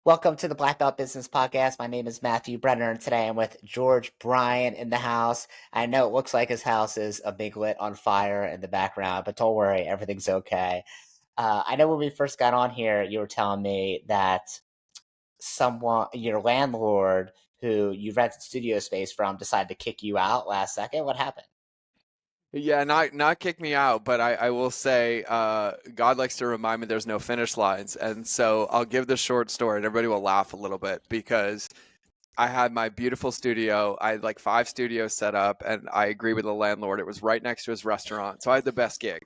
Welcome to the Black Belt Business Podcast. My name is Matthew Brenner, and today I'm with George Bryant in the house. I know it looks like his house is a big lit on fire in the background, but don't worry, everything's okay. I know when we first got on here, you were telling me that your landlord, who you rented studio space from, decided to kick you out last second. What happened? Yeah, not kick me out, but I will say God likes to remind me there's no finish lines. And so I'll give the short story and everybody will laugh a little bit because I had my beautiful studio. I had like 5 studios set up, and I agree with the landlord. It was right next to his restaurant. So I had the best gig.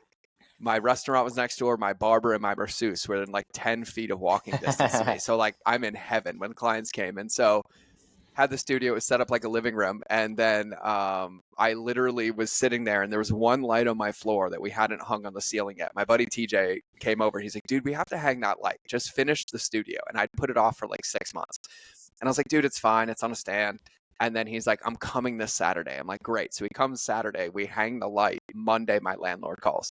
My restaurant was next door. My barber and my masseuse were in like 10 feet of walking distance to me. So like I'm in heaven when clients came. And so had the studio, it was set up like a living room, and then I literally was sitting there, and there was one light on my floor that we hadn't hung on the ceiling yet. My buddy TJ came over. He's like, dude, we have to hang that light. Just finish the studio. And I'd put it off for like 6 months. And I was like, dude, it's fine. It's on a stand. And then he's like, I'm coming this Saturday. I'm like, great. So he comes Saturday. We hang the light. Monday, my landlord calls.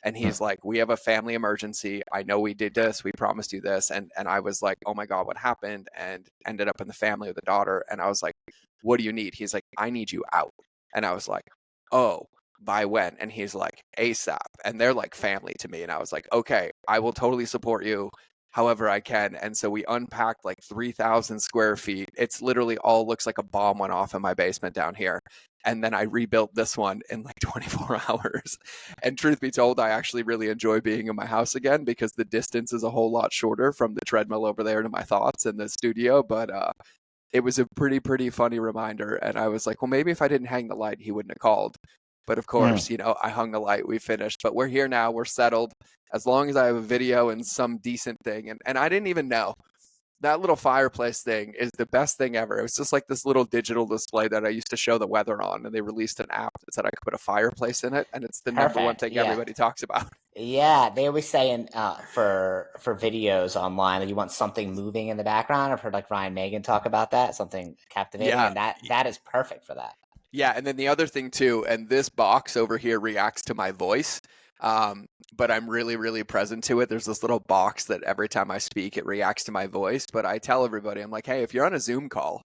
And he's like, we have a family emergency. I know we did this. We promised you this. And I was like, oh my God, what happened? And ended up in the family of the daughter. And I was like, what do you need? He's like, I need you out. And I was like, oh, by when? And he's like, ASAP. And they're like family to me. And I was like, okay, I will totally support you however I can. And so we unpacked like 3,000 square feet. It's literally all looks like a bomb went off in my basement down here. And then I rebuilt this one in like 24 hours. And truth be told, I actually really enjoy being in my house again because the distance is a whole lot shorter from the treadmill over there to my thoughts in the studio. But it was a pretty funny reminder. And I was like, well, maybe if I didn't hang the light, he wouldn't have called. But of course, I hung the light, we finished. But we're here now, we're settled. As long as I have a video and some decent thing. And I didn't even know. That little fireplace thing is the best thing ever. It was just like this little digital display that I used to show the weather on, and they released an app that said I could put a fireplace in it, and it's the number one Perfect. thing Yeah. everybody talks about. Yeah, they always say for videos online that you want something moving in the background. I've heard like Ryan Megan talk about that, something captivating, Yeah, and that is perfect for that. yeah, and then the other thing too, and this box over here reacts to my voice, but I'm really present to it. There's this little box that every time I speak, it reacts to my voice. But I tell everybody, I'm like, hey, if you're on a Zoom call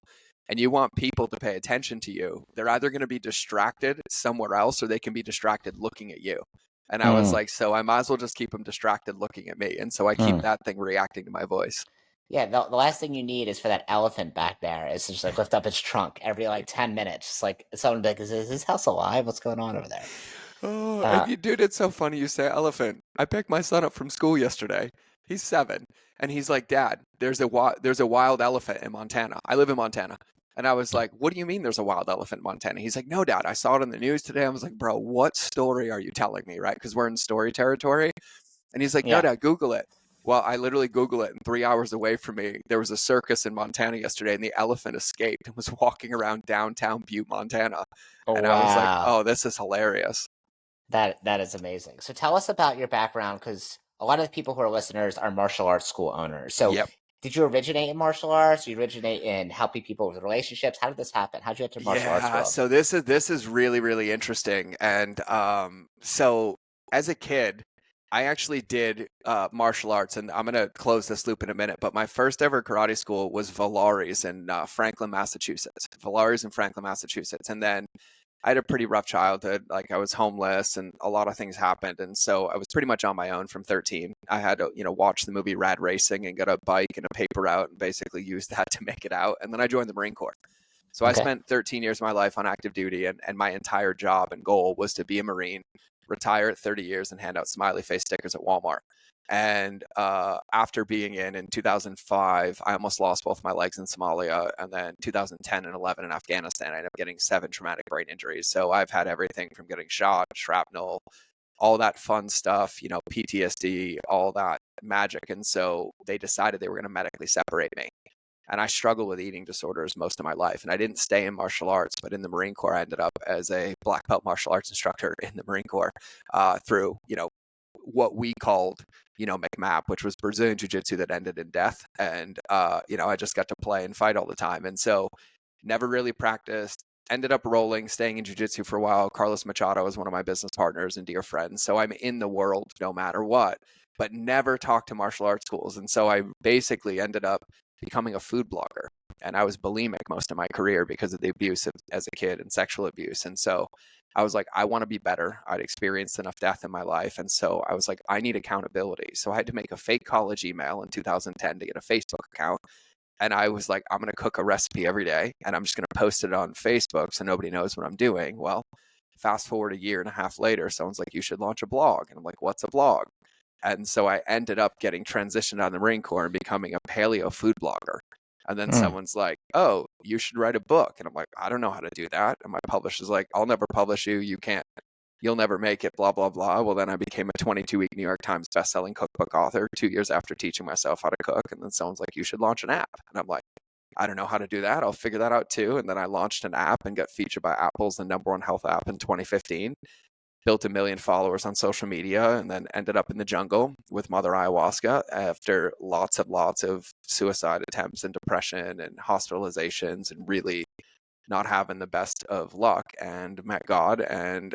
and you want people to pay attention to you, they're either going to be distracted somewhere else or they can be distracted looking at you. And I was Mm, like, so I might as well just keep them distracted looking at me. And so I keep mm. that thing reacting to my voice. Yeah, the last thing you need is for that elephant back there is to just like lift up its trunk every like 10 minutes. It's like someone be like, is this house alive? What's going on over there? Oh, Uh, and you, dude, it's so funny you say elephant. I picked my son up from school yesterday. He's 7, and he's like, "Dad, there's a wild elephant in Montana. I live in Montana." And I was like, "What do you mean there's a wild elephant in Montana?" He's like, "No, Dad, I saw it in the news today." I was like, "Bro, what story are you telling me, right? Because we're in story territory." And he's like, "No, yeah. Dad, Google it." Well, I literally Google it, and 3 hours away from me, there was a circus in Montana yesterday, and the elephant escaped and was walking around downtown Butte, Montana. Oh, And I was like, wow. "Oh, this is hilarious." That is amazing. So tell us about your background because a lot of the people who are listeners are martial arts school owners. So Yep. did you originate in martial arts? You originate in helping people with relationships? How did this happen? How did you enter the martial arts Yeah, world? so this is really interesting. And so as a kid, I actually did martial arts, and I'm gonna close this loop in a minute. But my first ever karate school was Valari's in Franklin, Massachusetts. Valari's in Franklin, Massachusetts, and then I had a pretty rough childhood. Like I was homeless, and a lot of things happened, and so I was pretty much on my own from 13. I had to, watch the movie Rad Racing and get a bike and a paper route, and basically use that to make it out. And then I joined the Marine Corps. So I Okay. spent 13 years of my life on active duty, and my entire job and goal was to be a Marine, retire at 30 years, and hand out smiley face stickers at Walmart. And after being in 2005, I almost lost both my legs in Somalia. And then 2010 and 11 in Afghanistan, I ended up getting 7 traumatic brain injuries. So I've had everything from getting shot, shrapnel, all that fun stuff, PTSD, all that magic. And so they decided they were going to medically separate me. And I struggled with eating disorders most of my life. And I didn't stay in martial arts, but in the Marine Corps, I ended up as a black belt martial arts instructor in the Marine Corps through, what we called, McMap, which was Brazilian Jiu Jitsu that ended in death. And, I just got to play and fight all the time. And so never really practiced. Ended up rolling, staying in jiu-jitsu for a while. Carlos Machado is one of my business partners and dear friends. So I'm in the world no matter what, but never talked to martial arts schools. And so I basically ended up becoming a food blogger. And I was bulimic most of my career because of the abuse as a kid and sexual abuse. And so I was like, I want to be better. I'd experienced enough death in my life. And so I was like, I need accountability. So I had to make a fake college email in 2010 to get a Facebook account. And I was like, I'm going to cook a recipe every day and I'm just going to post it on Facebook so nobody knows what I'm doing. Well, fast forward a year and a half later, someone's like, you should launch a blog. And I'm like, what's a blog? And so I ended up getting transitioned out of the Marine Corps and becoming a paleo food blogger. And then someone's like, oh, you should write a book. And I'm like, I don't know how to do that. And my publisher's like, I'll never publish you. You can't, you'll never make it, blah, blah, blah. Well, then I became a 22-week New York Times bestselling cookbook author 2 years after teaching myself how to cook. And then someone's like, you should launch an app. And I'm like, I don't know how to do that. I'll figure that out too. And then I launched an app and got featured by Apple's the #1 health app in 2015. Built 1 million followers on social media, and then ended up in the jungle with Mother Ayahuasca after lots of suicide attempts and depression and hospitalizations and really not having the best of luck, and met God. And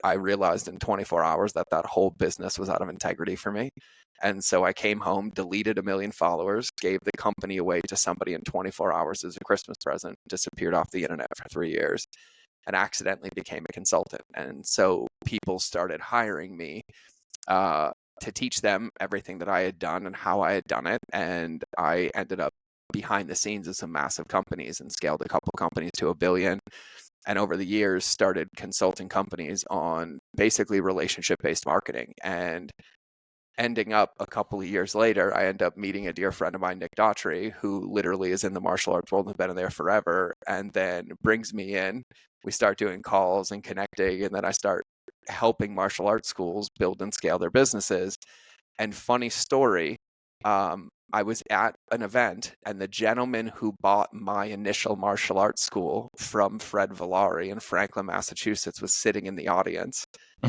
I realized in 24 hours that that whole business was out of integrity for me. And so I came home, deleted 1 million followers, gave the company away to somebody in 24 hours as a Christmas present, disappeared off the internet for 3 years, and accidentally became a consultant. And so people started hiring me to teach them everything that I had done and how I had done it. And I ended up behind the scenes of some massive companies and scaled a couple companies to 1 billion. And over the years started consulting companies on basically relationship-based marketing. And ending up a couple of years later, I end up meeting a dear friend of mine, Nick Daughtry, who literally is in the martial arts world and has been in there forever, and then brings me in. We start doing calls and connecting, and then I start helping martial arts schools build and scale their businesses. And funny story, I was at an event, and the gentleman who bought my initial martial arts school from Fred Villari in Franklin, Massachusetts, was sitting in the audience.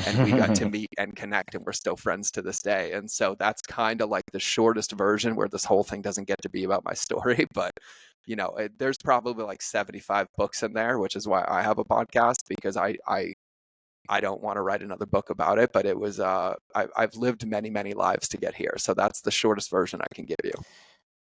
And we got to meet and connect, and we're still friends to this day. And so that's kind of like the shortest version where this whole thing doesn't get to be about my story. But, you know, there's probably like 75 books in there, which is why I have a podcast, because I don't want to write another book about it. But it was, I've lived many, many lives to get here. So that's the shortest version I can give you.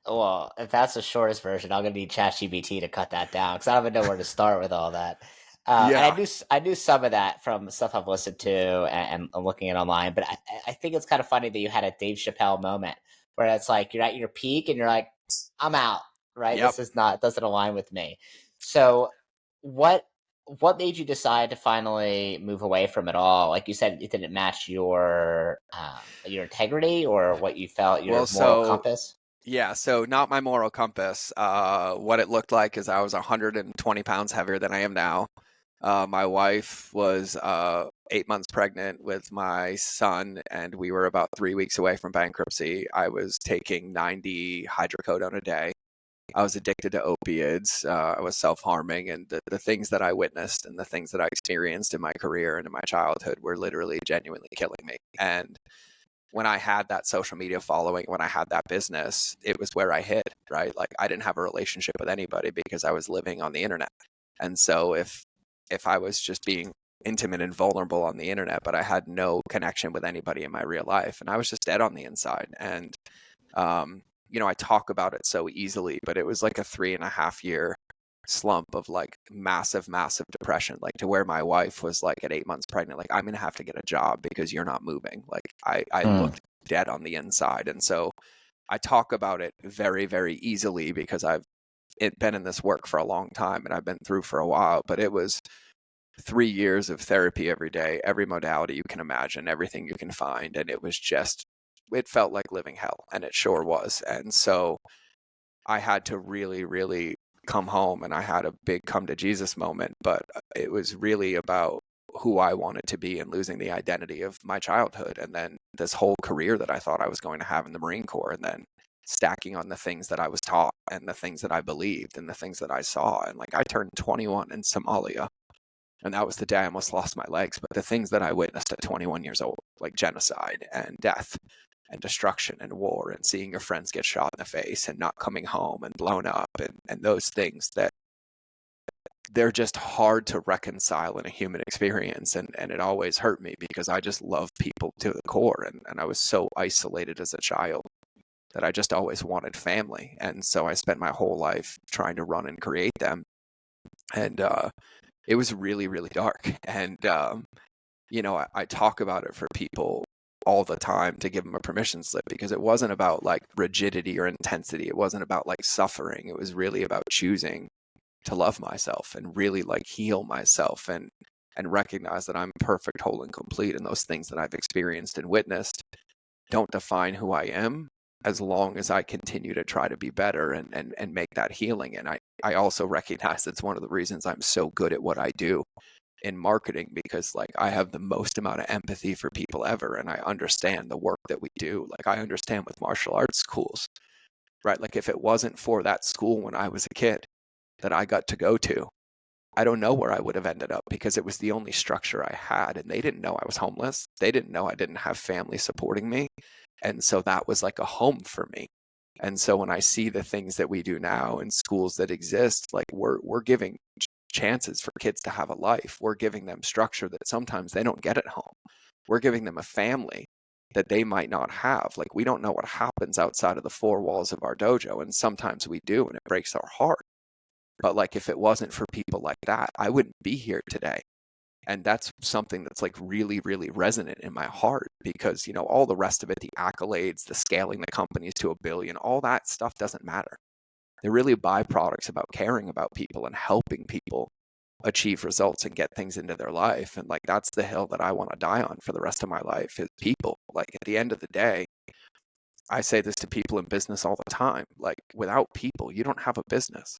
Well, if that's the shortest version, I'm gonna need ChatGPT to cut that down because I don't even know where to start with all that. And Yeah. I knew some of that from stuff I've listened to and looking at online, but I think it's kind of funny that you had a Dave Chappelle moment where it's like you're at your peak and you're like, I'm out, right? Yep. This is not, it doesn't align with me. So what made you decide to finally move away from it all? Like you said, it didn't match your integrity or what you felt your Well, moral so compass. yeah, so not my moral compass. What it looked like is I was 120 pounds heavier than I am now. My wife was 8 months pregnant with my son, and we were about 3 weeks away from bankruptcy. I was taking 90 hydrocodone a day. I was addicted to opiates. I was self-harming, and the things that I witnessed and the things that I experienced in my career and in my childhood were literally genuinely killing me. And when I had that social media following, when I had that business, it was where I hid, right? Like I didn't have a relationship with anybody because I was living on the internet. And so if I was just being intimate and vulnerable on the internet, but I had no connection with anybody in my real life, and I was just dead on the inside. And you know, I talk about it so easily, but it was like a 3.5 year slump of like massive depression, like to where my wife was like at 8 months pregnant, like I'm gonna have to get a job because you're not moving. Like I looked dead on the inside. And so I talk about it very, very easily because I've been in this work for a long time and I've been through for a while. But it was 3 years of therapy every day, every modality you can imagine, everything you can find, and it was just, it felt like living hell, and it sure was. And so I had to really, really come home, and I had a big come to Jesus moment, but it was really about who I wanted to be and losing the identity of my childhood, and then this whole career that I thought I was going to have in the Marine Corps, and then stacking on the things that I was taught and the things that I believed and the things that I saw. And like I turned 21 in Somalia, and that was the day I almost lost my legs. But the things that I witnessed at 21 years old, like genocide and death and destruction and war and seeing your friends get shot in the face and not coming home and blown up, and those things that they're just hard to reconcile in a human experience. And it always hurt me because I just love people to the core. And I was so isolated as a child. that I just always wanted family. And so I spent my whole life trying to run and create them. And it was really, really dark. And, I talk about it for people all the time to give them a permission slip, because it wasn't about like rigidity or intensity. It wasn't about like suffering. It was really about choosing to love myself and really like heal myself and recognize that I'm perfect, whole, and complete. And those things that I've experienced and witnessed don't define who I am, as long as I continue to try to be better and make that healing. And I also recognize that's one of the reasons I'm so good at what I do in marketing, because like I have the most amount of empathy for people ever, and I understand the work that we do. Like I understand with martial arts schools, right? Like if it wasn't for that school when I was a kid that I got to go to, I don't know where I would have ended up, because it was the only structure I had, and they didn't know I was homeless. They didn't know I didn't have family supporting me. And so that was like a home for me. And so when I see the things that we do now in schools that exist, like we're giving chances for kids to have a life. We're giving them structure that sometimes they don't get at home. We're giving them a family that they might not have. Like we don't know what happens outside of the four walls of our dojo, and sometimes we do, and it breaks our heart. But like if it wasn't for people like that, I wouldn't be here today. And that's something that's like really, really resonant in my heart, because, all the rest of it, the accolades, the scaling the companies to 1 billion, all that stuff doesn't matter. They're really byproducts about caring about people and helping people achieve results and get things into their life. And like, that's the hill that I want to die on for the rest of my life, is people. Like at the end of the day, I say this to people in business all the time, like without people, you don't have a business.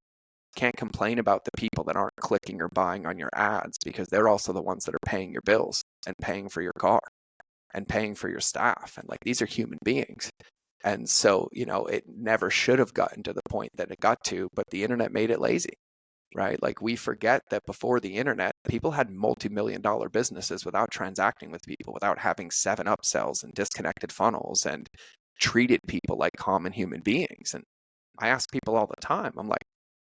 Can't complain about the people that aren't clicking or buying on your ads, because they're also the ones that are paying your bills and paying for your car and paying for your staff. And like, these are human beings. And so, it never should have gotten to the point that it got to, but the internet made it lazy, right? Like we forget that before the internet, people had multi-million-dollar businesses without transacting with people, without having 7 upsells and disconnected funnels, and treated people like common human beings. And I ask people all the time, I'm like,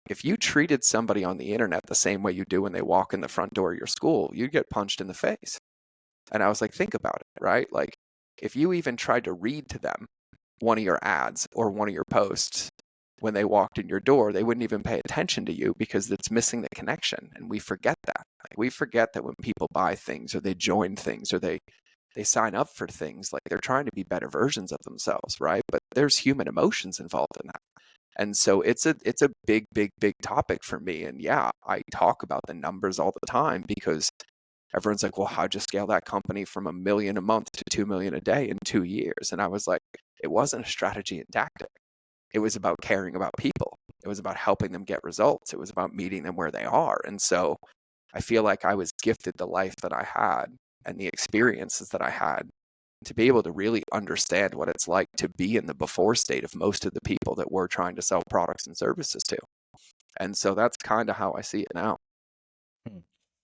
if you treated somebody on the internet the same way you do when they walk in the front door of your school, you'd get punched in the face. And I was like, think about it, right? Like if you even tried to read to them one of your ads or one of your posts when they walked in your door, they wouldn't even pay attention to you, because it's missing the connection. And we forget that. Like we forget that when people buy things or they join things or they sign up for things, like they're trying to be better versions of themselves, right? But there's human emotions involved in that. And so it's a big, big, big topic for me. And yeah, I talk about the numbers all the time, because everyone's like, well, how'd you scale that company from 1 million a month to 2 million a day in 2 years? And I was like, it wasn't a strategy and tactic. It was about caring about people. It was about helping them get results. It was about meeting them where they are. And so I feel like I was gifted the life that I had and the experiences that I had to be able to really understand what it's like to be in the before state of most of the people that we're trying to sell products and services to. And so that's kind of how I see it now. Hmm.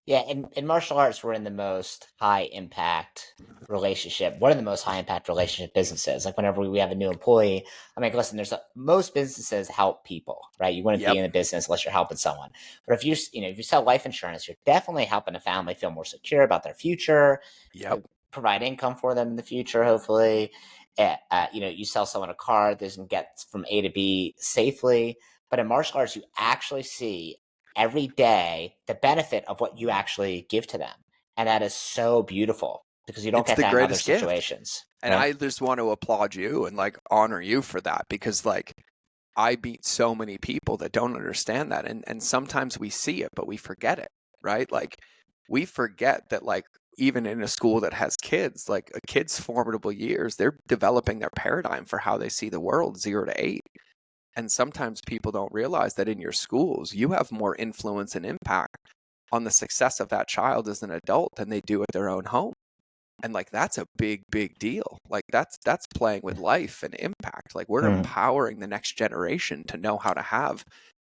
Yeah, in martial arts, we're in the most high impact relationship. One of the most high impact relationship businesses. Like whenever we have a new employee, I mean, listen, most businesses help people, right? You wouldn't be Yep. in a business unless you're helping someone. But if you sell life insurance, you're definitely helping a family feel more secure about their future, Yep. provide income for them in the future, hopefully. You sell someone a car that can get from A to B safely. But in martial arts, you actually see every day the benefit of what you actually give to them. And that is so beautiful, because you don't It's get the that in other greatest gift. situations, And right? I just want to applaud you and like honor you for that, because like I beat so many people that don't understand that. And sometimes we see it, but we forget it, right? Like we forget that like even in a school that has kids, like a kid's formidable years, they're developing their paradigm for how they see the world 0 to 8. And sometimes people don't realize that in your schools, you have more influence and impact on the success of that child as an adult than they do at their own home. And like that's a big, big deal. Like that's playing with life and impact. Like we're Mm. empowering the next generation to know how to have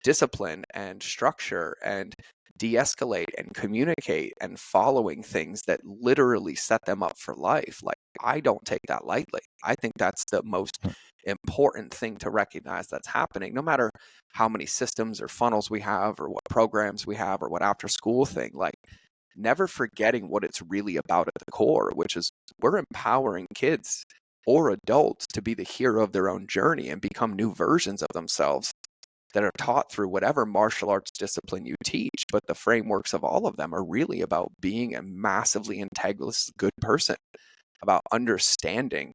discipline and structure and de-escalate and communicate and following things that literally set them up for life. Like I don't take that lightly. I think that's the most important thing to recognize that's happening, no matter how many systems or funnels we have or what programs we have or what after school thing. Like never forgetting what it's really about at the core, which is we're empowering kids or adults to be the hero of their own journey and become new versions of themselves that are taught through whatever martial arts discipline you teach. But the frameworks of all of them are really about being a massively integrous, good person, about understanding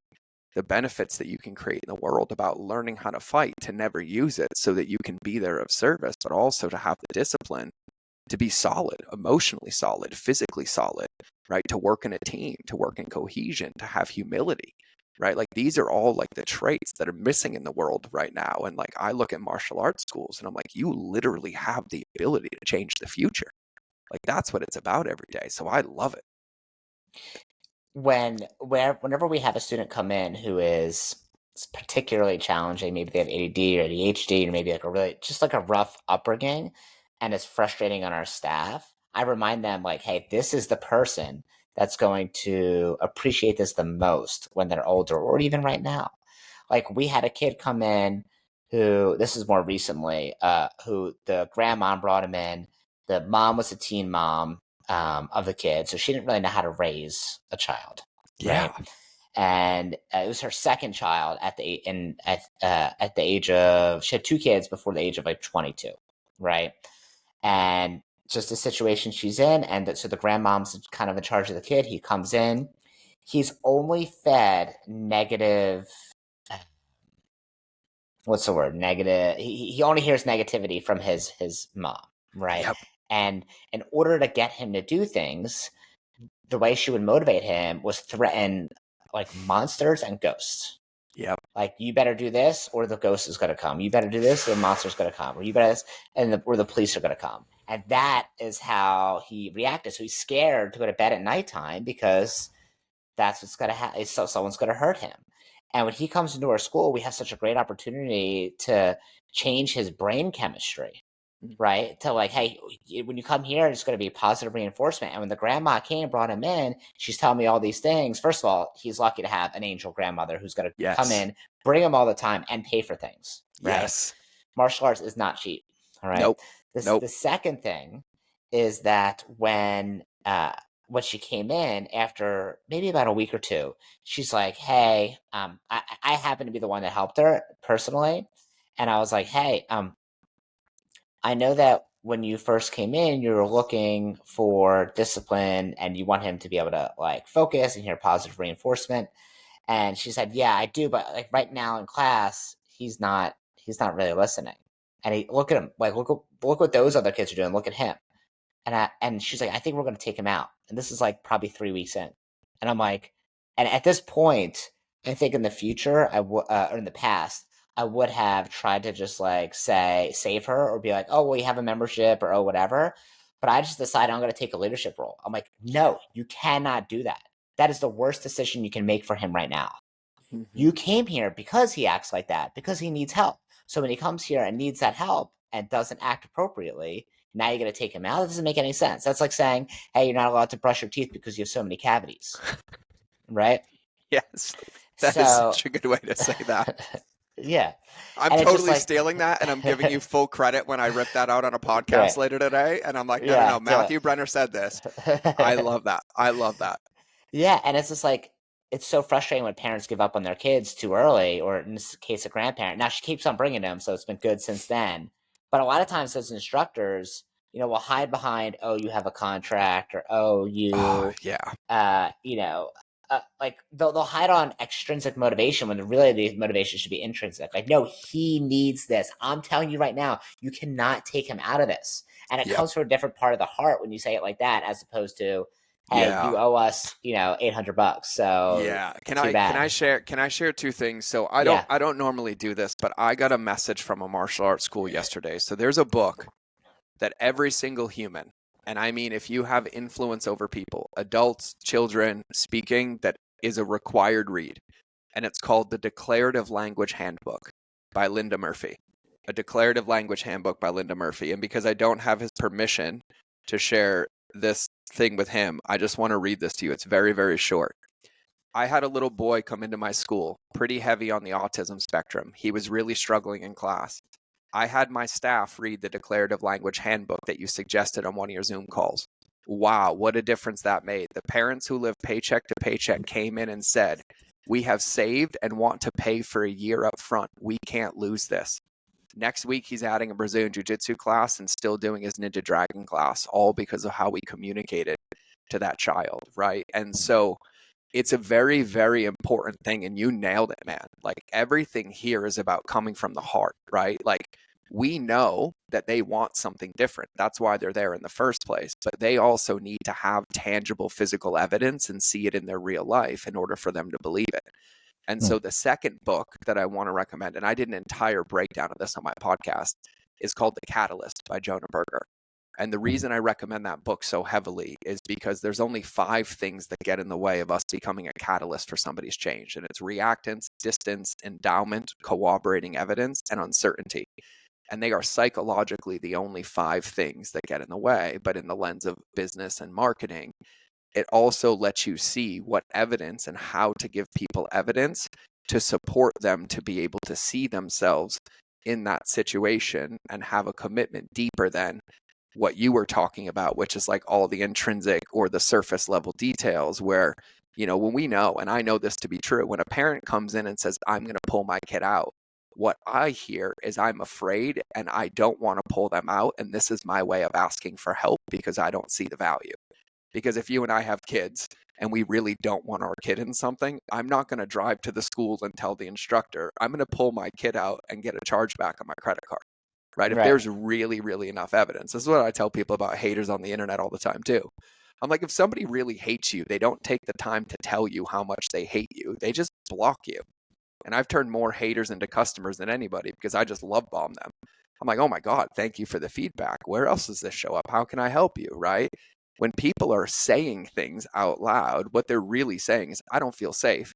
the benefits that you can create in the world, about learning how to fight, to never use it so that you can be there of service, but also to have the discipline to be solid, emotionally solid, physically solid, right? To work in a team, to work in cohesion, to have humility, right? Like these are all like the traits that are missing in the world right now. And like I look at martial arts schools and I'm like, you literally have the ability to change the future. Like that's what it's about every day. So I love it. Whenever we have a student come in who is particularly challenging, maybe they have ADD or ADHD, or maybe like a really just like a rough upbringing, and it's frustrating on our staff, I remind them like, hey, this is the person that's going to appreciate this the most when they're older, or even right now. Like we had a kid come in who, this is more recently, who the grandmom brought him in. The mom was a teen mom of the kid, so she didn't really know how to raise a child, Yeah. right? And it was her second child at the age of, she had two kids before the age of like 22, right? And just the situation she's in, and so the grandmom's kind of in charge of the kid. He comes in, he's only fed negative. What's the word? Negative. He only hears negativity from his mom, right? Yep. And in order to get him to do things, the way she would motivate him was threaten like monsters and ghosts. Yep. Like, you better do this or the ghost is going to come. You better do this or the monster's going to come. Or you better this or the police are going to come. And that is how he reacted. So he's scared to go to bed at nighttime because that's what's going to happen. So someone's going to hurt him. And when he comes into our school, we have such a great opportunity to change his brain chemistry, right? To like, hey, when you come here, it's going to be positive reinforcement. And when the grandma came and brought him in, she's telling me all these things. First of all, he's lucky to have an angel grandmother who's going to come Yes. in, bring him all the time, and pay for things, right? Yes. Martial arts is not cheap, all right? Nope. Nope. The second thing is that when she came in after maybe about a week or two, she's like, hey, I happen to be the one that helped her personally. And I was like, hey, I know that when you first came in, you were looking for discipline and you want him to be able to like focus and hear positive reinforcement. And she said, yeah, I do. But like right now in class, he's not really listening. And look at him, like, look what those other kids are doing. Look at him. And she's like, I think we're going to take him out. And this is like probably 3 weeks in. And I'm like, and at this point, I think in the future, or in the past, I would have tried to just like say, save her or be like, oh, well, you have a membership or oh, whatever. But I just decided I'm going to take a leadership role. I'm like, no, you cannot do that. That is the worst decision you can make for him right now. Mhm. You came here because he acts like that, because he needs help. So when he comes here and needs that help and doesn't act appropriately, now you're going to take him out. That doesn't make any sense. That's like saying, hey, you're not allowed to brush your teeth because you have so many cavities, right? Yes. That is such a good way to say that. Yeah. I'm And it's just totally like, stealing that, and I'm giving you full credit when I rip that out on a podcast right. later today. And I'm like, no, Yeah, Matthew Brenner said this. I love that. I love that. Yeah, and it's just like, it's so frustrating when parents give up on their kids too early, or in this case, a grandparent. Now she keeps on bringing them, so it's been good since then. But a lot of times, those instructors, will hide behind, oh, you have a contract, or oh, Oh, you, yeah. like they'll hide on extrinsic motivation when really the motivation should be intrinsic. Like, no, he needs this. I'm telling you right now, you cannot take him out of this. And it Yep. comes from a different part of the heart when you say it like that, as opposed to, hey, Yeah. you owe us, $800. So Yeah. Can too bad. Can I share two things? So I don't normally do this, but I got a message from a martial arts school yesterday. So there's a book that every single human, and I mean if you have influence over people, adults, children, speaking, that is a required read. And it's called The Declarative Language Handbook by Linda Murphy. A Declarative Language Handbook by Linda Murphy. And because I don't have his permission to share this thing with him, I just want to read this to you. It's very, very short. I had a little boy come into my school, pretty heavy on the autism spectrum. He was really struggling in class. I had my staff read the Declarative Language Handbook that you suggested on one of your Zoom calls. Wow, what a difference that made. The parents who live paycheck to paycheck came in and said, We have saved and want to pay for a year up front. We can't lose this. Next week, he's adding a Brazilian Jiu-Jitsu class and still doing his Ninja Dragon class, all because of how we communicated to that child, right? And so it's a very, very important thing. And you nailed it, man. Like, everything here is about coming from the heart, right? Like, we know that they want something different. That's why they're there in the first place. But they also need to have tangible physical evidence and see it in their real life in order for them to believe it. And so the second book that I want to recommend, and I did an entire breakdown of this on my podcast, is called The Catalyst by Jonah Berger. And the reason I recommend that book so heavily is because there's only 5 things that get in the way of us becoming a catalyst for somebody's change. And it's reactance, distance, endowment, corroborating evidence, and uncertainty. And they are psychologically the only 5 things that get in the way. But in the lens of business and marketing, it also lets you see what evidence and how to give people evidence to support them to be able to see themselves in that situation and have a commitment deeper than what you were talking about, which is like all the intrinsic or the surface level details where, you know, when we know, and I know this to be true, when a parent comes in and says, I'm going to pull my kid out, what I hear is I'm afraid and I don't want to pull them out. And this is my way of asking for help because I don't see the value. Because if you and I have kids and we really don't want our kid in something, I'm not going to drive to the school and tell the instructor, I'm going to pull my kid out and get a chargeback on my credit card, right? If there's really, really enough evidence. This is what I tell people about haters on the internet all the time too. I'm like, if somebody really hates you, they don't take the time to tell you how much they hate you. They just block you. And I've turned more haters into customers than anybody because I just love bomb them. I'm like, oh my God, thank you for the feedback. Where else does this show up? How can I help you, right? When people are saying things out loud, what they're really saying is, I don't feel safe.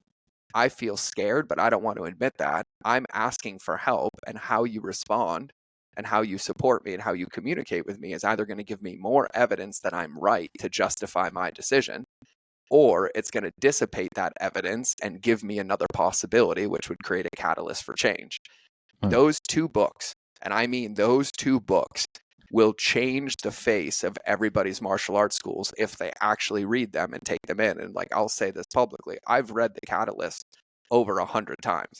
I feel scared, but I don't want to admit that. I'm asking for help, and how you respond and how you support me and how you communicate with me is either going to give me more evidence that I'm right to justify my decision, or it's going to dissipate that evidence and give me another possibility, which would create a catalyst for change. Those 2 books, and I mean those 2 books, will change the face of everybody's martial arts schools if they actually read them and take them in. And like, I'll say this publicly, I've read The Catalyst over 100 times,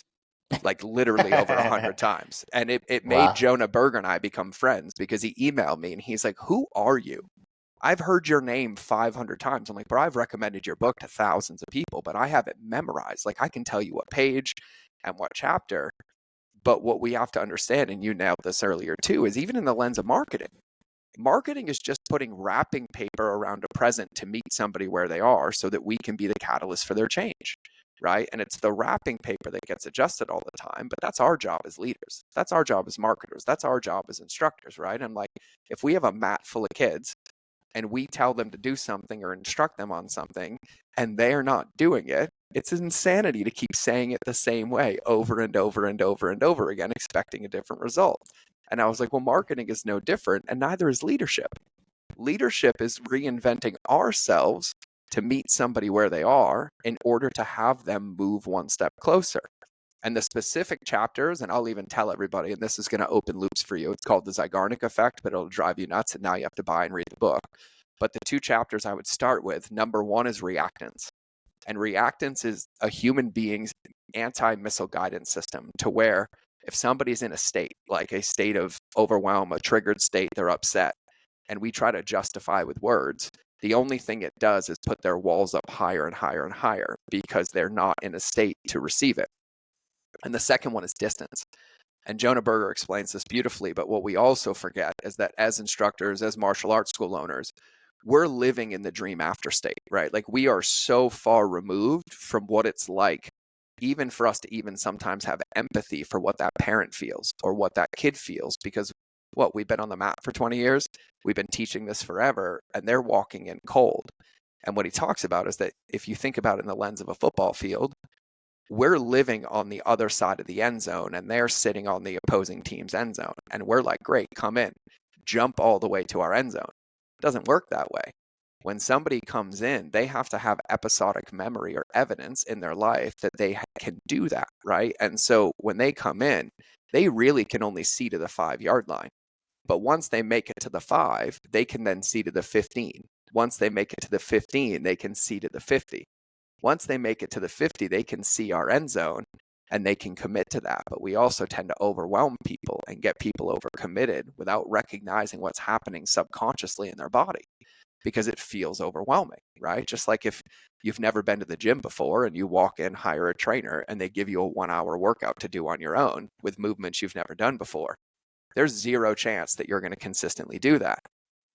like literally over 100 times. And it made Jonah Berger and I become friends because he emailed me and he's like, who are you? I've heard your name 500 times. I'm like, bro, I've recommended your book to thousands of people, but I have it memorized. Like, I can tell you what page and what chapter. But what we have to understand, and you nailed this earlier too, is even in the lens of marketing, marketing is just putting wrapping paper around a present to meet somebody where they are so that we can be the catalyst for their change, right? And it's the wrapping paper that gets adjusted all the time, but that's our job as leaders. That's our job as marketers. That's our job as instructors, right? I'm like, if we have a mat full of kids and we tell them to do something or instruct them on something and they're not doing it, it's insanity to keep saying it the same way over and over and over and over again, expecting a different result. And I was like, well, marketing is no different, and neither is leadership. Leadership is reinventing ourselves to meet somebody where they are in order to have them move one step closer. And the specific chapters, and I'll even tell everybody, and this is going to open loops for you. It's called the Zygarnik effect, but it'll drive you nuts. And now you have to buy and read the book. But the 2 chapters I would start with, number 1 is reactance. And reactance is a human being's anti-missile guidance system, to where if somebody's in a state, like a state of overwhelm, a triggered state, they're upset, and we try to justify with words, the only thing it does is put their walls up higher and higher and higher because they're not in a state to receive it. And the second one is distance. And Jonah Berger explains this beautifully, but what we also forget is that as instructors, as martial arts school owners, we're living in the dream after state, right? Like, we are so far removed from what it's like, even for us to even sometimes have empathy for what that parent feels or what that kid feels, because we've been on the mat for 20 years, we've been teaching this forever, and they're walking in cold. And what he talks about is that if you think about it in the lens of a football field, we're living on the other side of the end zone and they're sitting on the opposing team's end zone. And we're like, great, come in, jump all the way to our end zone. It doesn't work that way. When somebody comes in, they have to have episodic memory or evidence in their life that they can do that, right? And so when they come in, they really can only see to the 5-yard line. But once they make it to the 5, they can then see to the 15. Once they make it to the 15, they can see to the 50. Once they make it to the 50, they can see our end zone and they can commit to that. But we also tend to overwhelm people and get people overcommitted without recognizing what's happening subconsciously in their body because it feels overwhelming, right? Just like if you've never been to the gym before and you walk in, hire a trainer, and they give you a 1 hour workout to do on your own with movements you've never done before, there's zero chance that you're going to consistently do that.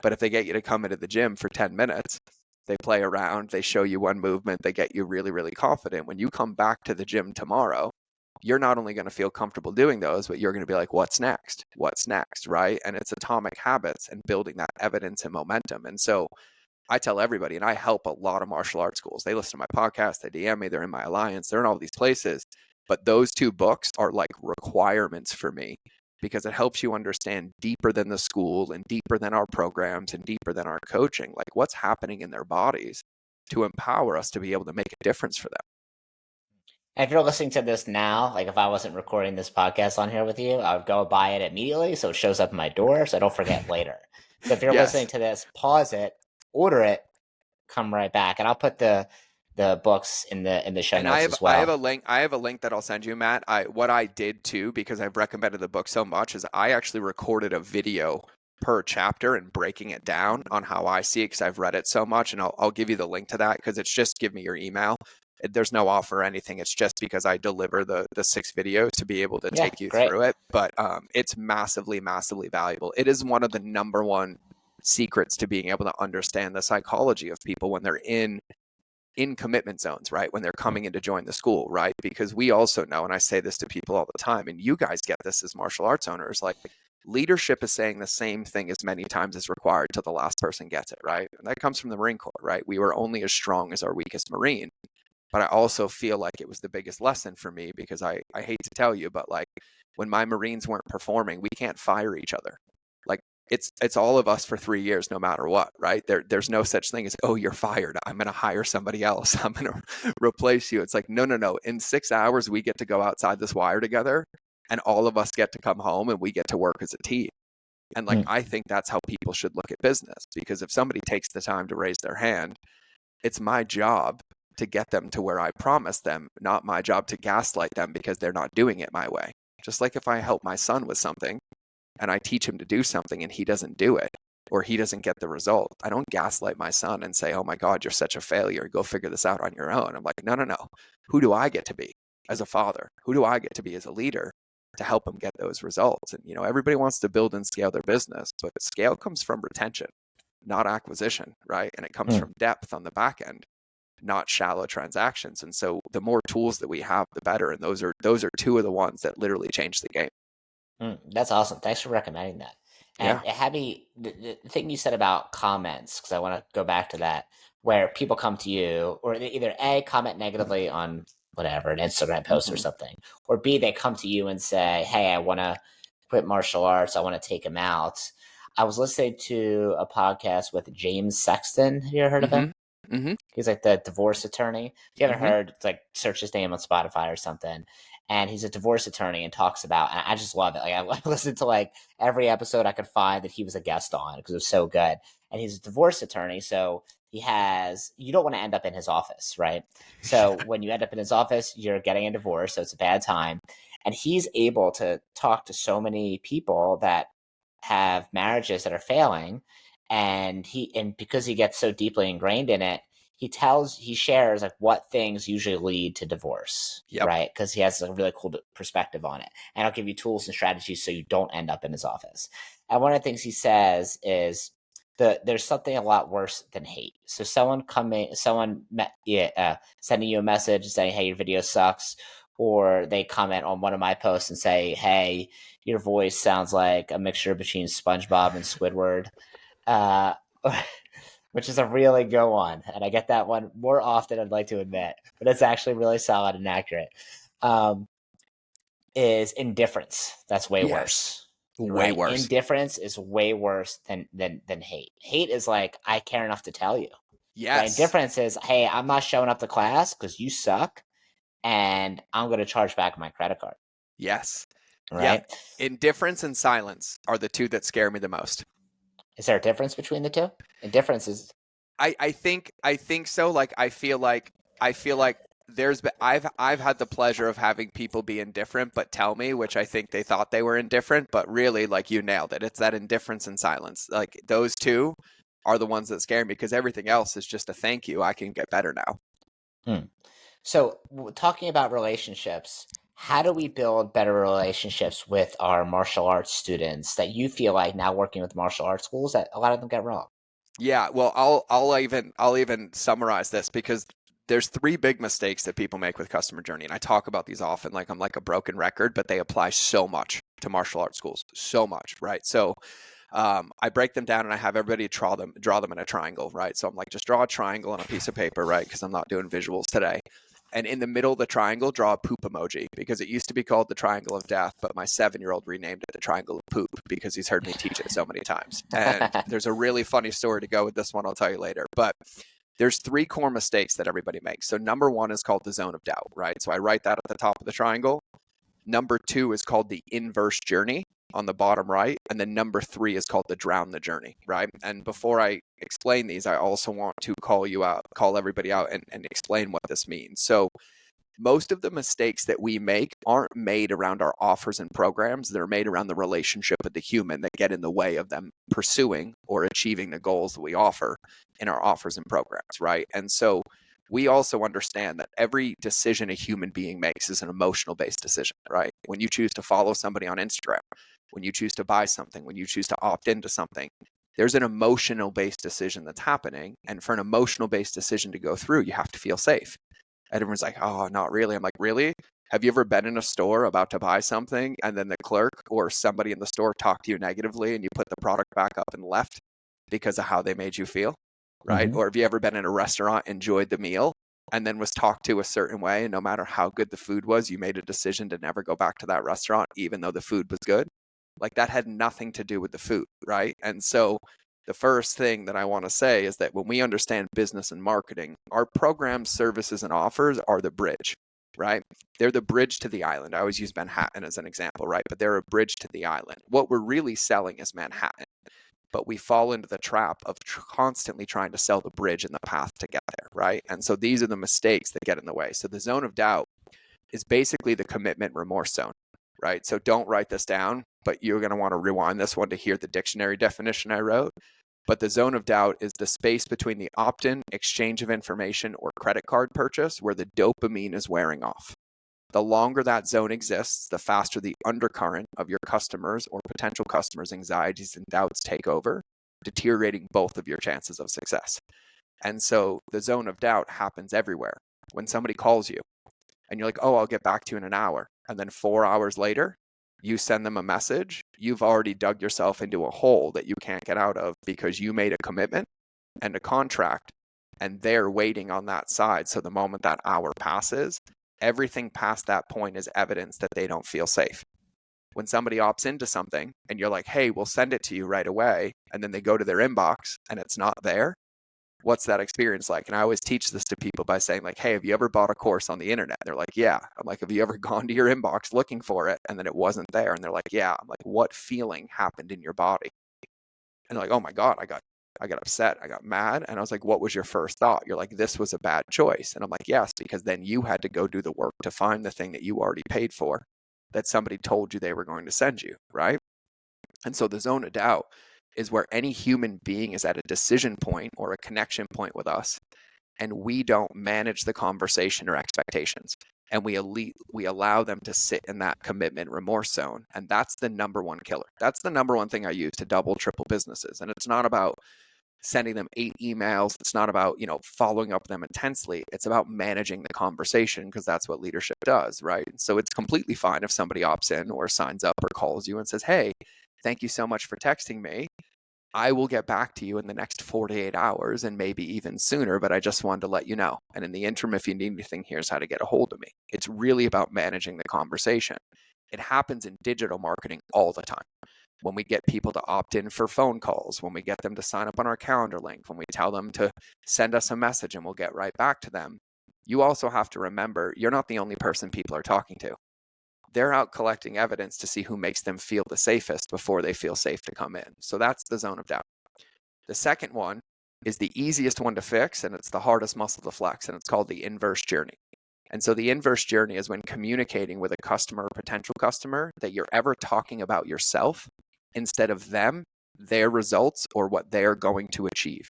But if they get you to come into the gym for 10 minutes, they play around, they show you one movement, they get you really, really confident. When you come back to the gym tomorrow, you're not only going to feel comfortable doing those, but you're going to be like, what's next? What's next, right? And it's atomic habits and building that evidence and momentum. And so I tell everybody, and I help a lot of martial arts schools. They listen to my podcast, they DM me, they're in my alliance, they're in all these places. But those two books are like requirements for me because it helps you understand deeper than the school and deeper than our programs and deeper than our coaching, like what's happening in their bodies to empower us to be able to make a difference for them. And if you're listening to this now, like if I wasn't recording this podcast on here with you, I would go buy it immediately so it shows up in my door so I don't forget later. So if you're listening to this, pause it, order it, come right back, and I'll put the books in the show notes as well. I have a link that I'll send you, Matt. What I did too, because I've recommended the book so much, is I actually recorded a video per chapter and breaking it down on how I see it because I've read it so much, and I'll give you the link to that because it's just give me your email. There's no offer or anything. It's just because I deliver the 6 videos to be able to take you through it. But it's massively, massively valuable. It is one of the number one secrets to being able to understand the psychology of people when they're in commitment zones, right? When they're coming in to join the school, right? Because we also know, and I say this to people all the time, and you guys get this as martial arts owners, like leadership is saying the same thing as many times as required till the last person gets it, right? And that comes from the Marine Corps, right? We were only as strong as our weakest Marine. But I also feel like it was the biggest lesson for me because I hate to tell you, but like when my Marines weren't performing, we can't fire each other. Like it's all of us for 3 years, no matter what, right? There's no such thing as, oh, you're fired, I'm going to hire somebody else, I'm going to replace you. It's like, no. In 6 hours, we get to go outside this wire together and all of us get to come home and we get to work as a team. And like, I think that's how people should look at business, because if somebody takes the time to raise their hand, it's my job to get them to where I promised them, not my job to gaslight them because they're not doing it my way. Just like if I help my son with something and I teach him to do something and he doesn't do it or he doesn't get the result, I don't gaslight my son and say, oh my God, you're such a failure, go figure this out on your own. I'm like, no. Who do I get to be as a father? Who do I get to be as a leader to help him get those results? And, everybody wants to build and scale their business, but scale comes from retention, not acquisition, right? And it comes from depth on the back end, not shallow transactions. And so the more tools that we have, the better. And those are 2 of the ones that literally change the game. That's awesome. Thanks for recommending that. And it had me, the thing you said about comments, because I want to go back to that, where people come to you, or they either A, comment negatively on whatever, an Instagram post or something, or B, they come to you and say, hey, I want to quit martial arts, I want to take them out. I was listening to a podcast with James Sexton. Have you ever heard of him? He's like the divorce attorney. If you haven't heard, like search his name on Spotify or something. And he's a divorce attorney and talks about, and I just love it. Like I listened to like every episode I could find that he was a guest on because it was so good. And he's a divorce attorney, so you don't want to end up in his office, right? So when you end up in his office, you're getting a divorce, so it's a bad time. And he's able to talk to so many people that have marriages that are failing, and because he gets so deeply ingrained in it, he shares like what things usually lead to divorce, right? Because he has a really cool perspective on it, and I'll give you tools and strategies so you don't end up in his office. And one of the things he says is there's something a lot worse than hate. So sending you a message saying, hey, your video sucks, or they comment on one of my posts and say, hey, your voice sounds like a mixture between SpongeBob and Squidward, which is a really good one. And I get that one more often, I'd like to admit, but it's actually really solid and accurate. Is indifference. That's way worse. Way worse. Indifference is way worse than hate. Hate is like, I care enough to tell you. Yes. Right? Indifference is, hey, I'm not showing up to class because you suck, and I'm going to charge back my credit card. Yes. Right? Yeah. Indifference and silence are the 2 that scare me the most. Is there a difference between the 2? Indifference is... I think so. Like, I feel like I feel like I've had the pleasure of having people be indifferent but tell me, which I think they thought they were indifferent, but really, like, you nailed it. It's that indifference and silence. Like, those two are the ones that scare me because everything else is just a thank you. I can get better now. Hmm. So, talking about relationships, how do we build better relationships with our martial arts students that you feel like now working with martial arts schools that a lot of them get wrong? Yeah, well, I'll even summarize this because there's three big mistakes that people make with customer journey, and I talk about these often, like I'm like a broken record, but they apply so much to martial arts schools, so much, right? So I break them down and I have everybody draw them in a triangle, right? So I'm like, just draw a triangle on a piece of paper, right? Because I'm not doing visuals today. And in the middle of the triangle, draw a poop emoji because it used to be called the triangle of death, but my 7-year-old renamed it the triangle of poop because he's heard me teach it so many times. And there's a really funny story to go with this one. I'll tell you later. But there's three core mistakes that everybody makes. So number one is called the zone of doubt, right? So I write that at the top of the triangle. Number two is called the inverse journey on the bottom right. And then number three is called the drown the journey, right? And before I explain these, I also want to call everybody out and explain what this means. So most of the mistakes that we make aren't made around our offers and programs. They're made around the relationship with the human that get in the way of them pursuing or achieving the goals that we offer in our offers and programs, right? And so we also understand that every decision a human being makes is an emotional based decision, right? When you choose to follow somebody on Instagram, when you choose to buy something, when you choose to opt into something, there's an emotional based decision that's happening. And for an emotional based decision to go through, you have to feel safe. And everyone's like, oh, not really. I'm like, really? Have you ever been in a store about to buy something and then the clerk or somebody in the store talked to you negatively and you put the product back up and left because of how they made you feel? Right? Hmm. Or have you ever been in a restaurant, enjoyed the meal, and then was talked to a certain way, and no matter how good the food was, you made a decision to never go back to that restaurant, even though the food was good? Like, that had nothing to do with the food, right? And so the first thing that I want to say is that when we understand business and marketing, our programs, services, and offers are the bridge, right? They're the bridge to the island. I always use Manhattan as an example, right? But they're a bridge to the island. What we're really selling is Manhattan, but we fall into the trap of constantly trying to sell the bridge and the path to get there, right? And so these are the mistakes that get in the way. So the zone of doubt is basically the commitment remorse zone, right? So don't write this down, but you're going to want to rewind this one to hear the dictionary definition I wrote. But the zone of doubt is the space between the opt-in, exchange of information, or credit card purchase where the dopamine is wearing off. The longer that zone exists, the faster the undercurrent of your customers or potential customers' anxieties and doubts take over, deteriorating both of your chances of success. And so the zone of doubt happens everywhere. When somebody calls you and you're like, oh, I'll get back to you in an hour. And then 4 hours later, you send them a message, you've already dug yourself into a hole that you can't get out of because you made a commitment and a contract, and they're waiting on that side. So the moment that hour passes, everything past that point is evidence that they don't feel safe. When somebody opts into something and you're like, hey, we'll send it to you right away, and then they go to their inbox and it's not there, what's that experience like? And I always teach this to people by saying, like, hey, have you ever bought a course on the internet? They're like, yeah. I'm like, have you ever gone to your inbox looking for it and then it wasn't there? And they're like, yeah. I'm like, what feeling happened in your body? And they're like, oh my God, I got upset. I got mad. And I was like, what was your first thought? You're like, this was a bad choice. And I'm like, yes, because then you had to go do the work to find the thing that you already paid for that somebody told you they were going to send you, right? And so the zone of doubt is where any human being is at a decision point or a connection point with us, and we don't manage the conversation or expectations. And we allow them to sit in that commitment remorse zone. And that's the number one killer. That's the number one thing I use to double, triple businesses. And it's not about sending them 8 emails. It's not about, following up with them intensely. It's about managing the conversation because that's what leadership does, right? So it's completely fine if somebody opts in or signs up or calls you and says, hey, thank you so much for texting me. I will get back to you in the next 48 hours and maybe even sooner, but I just wanted to let you know. And in the interim, if you need anything, here's how to get a hold of me. It's really about managing the conversation. It happens in digital marketing all the time. When we get people to opt in for phone calls, when we get them to sign up on our calendar link, when we tell them to send us a message and we'll get right back to them, you also have to remember you're not the only person people are talking to. They're out collecting evidence to see who makes them feel the safest before they feel safe to come in. So that's the zone of doubt. The second one is the easiest one to fix, and it's the hardest muscle to flex, and it's called the inverse journey. And so the inverse journey is when communicating with a customer or potential customer that you're ever talking about yourself instead of them, their results, or what they're going to achieve.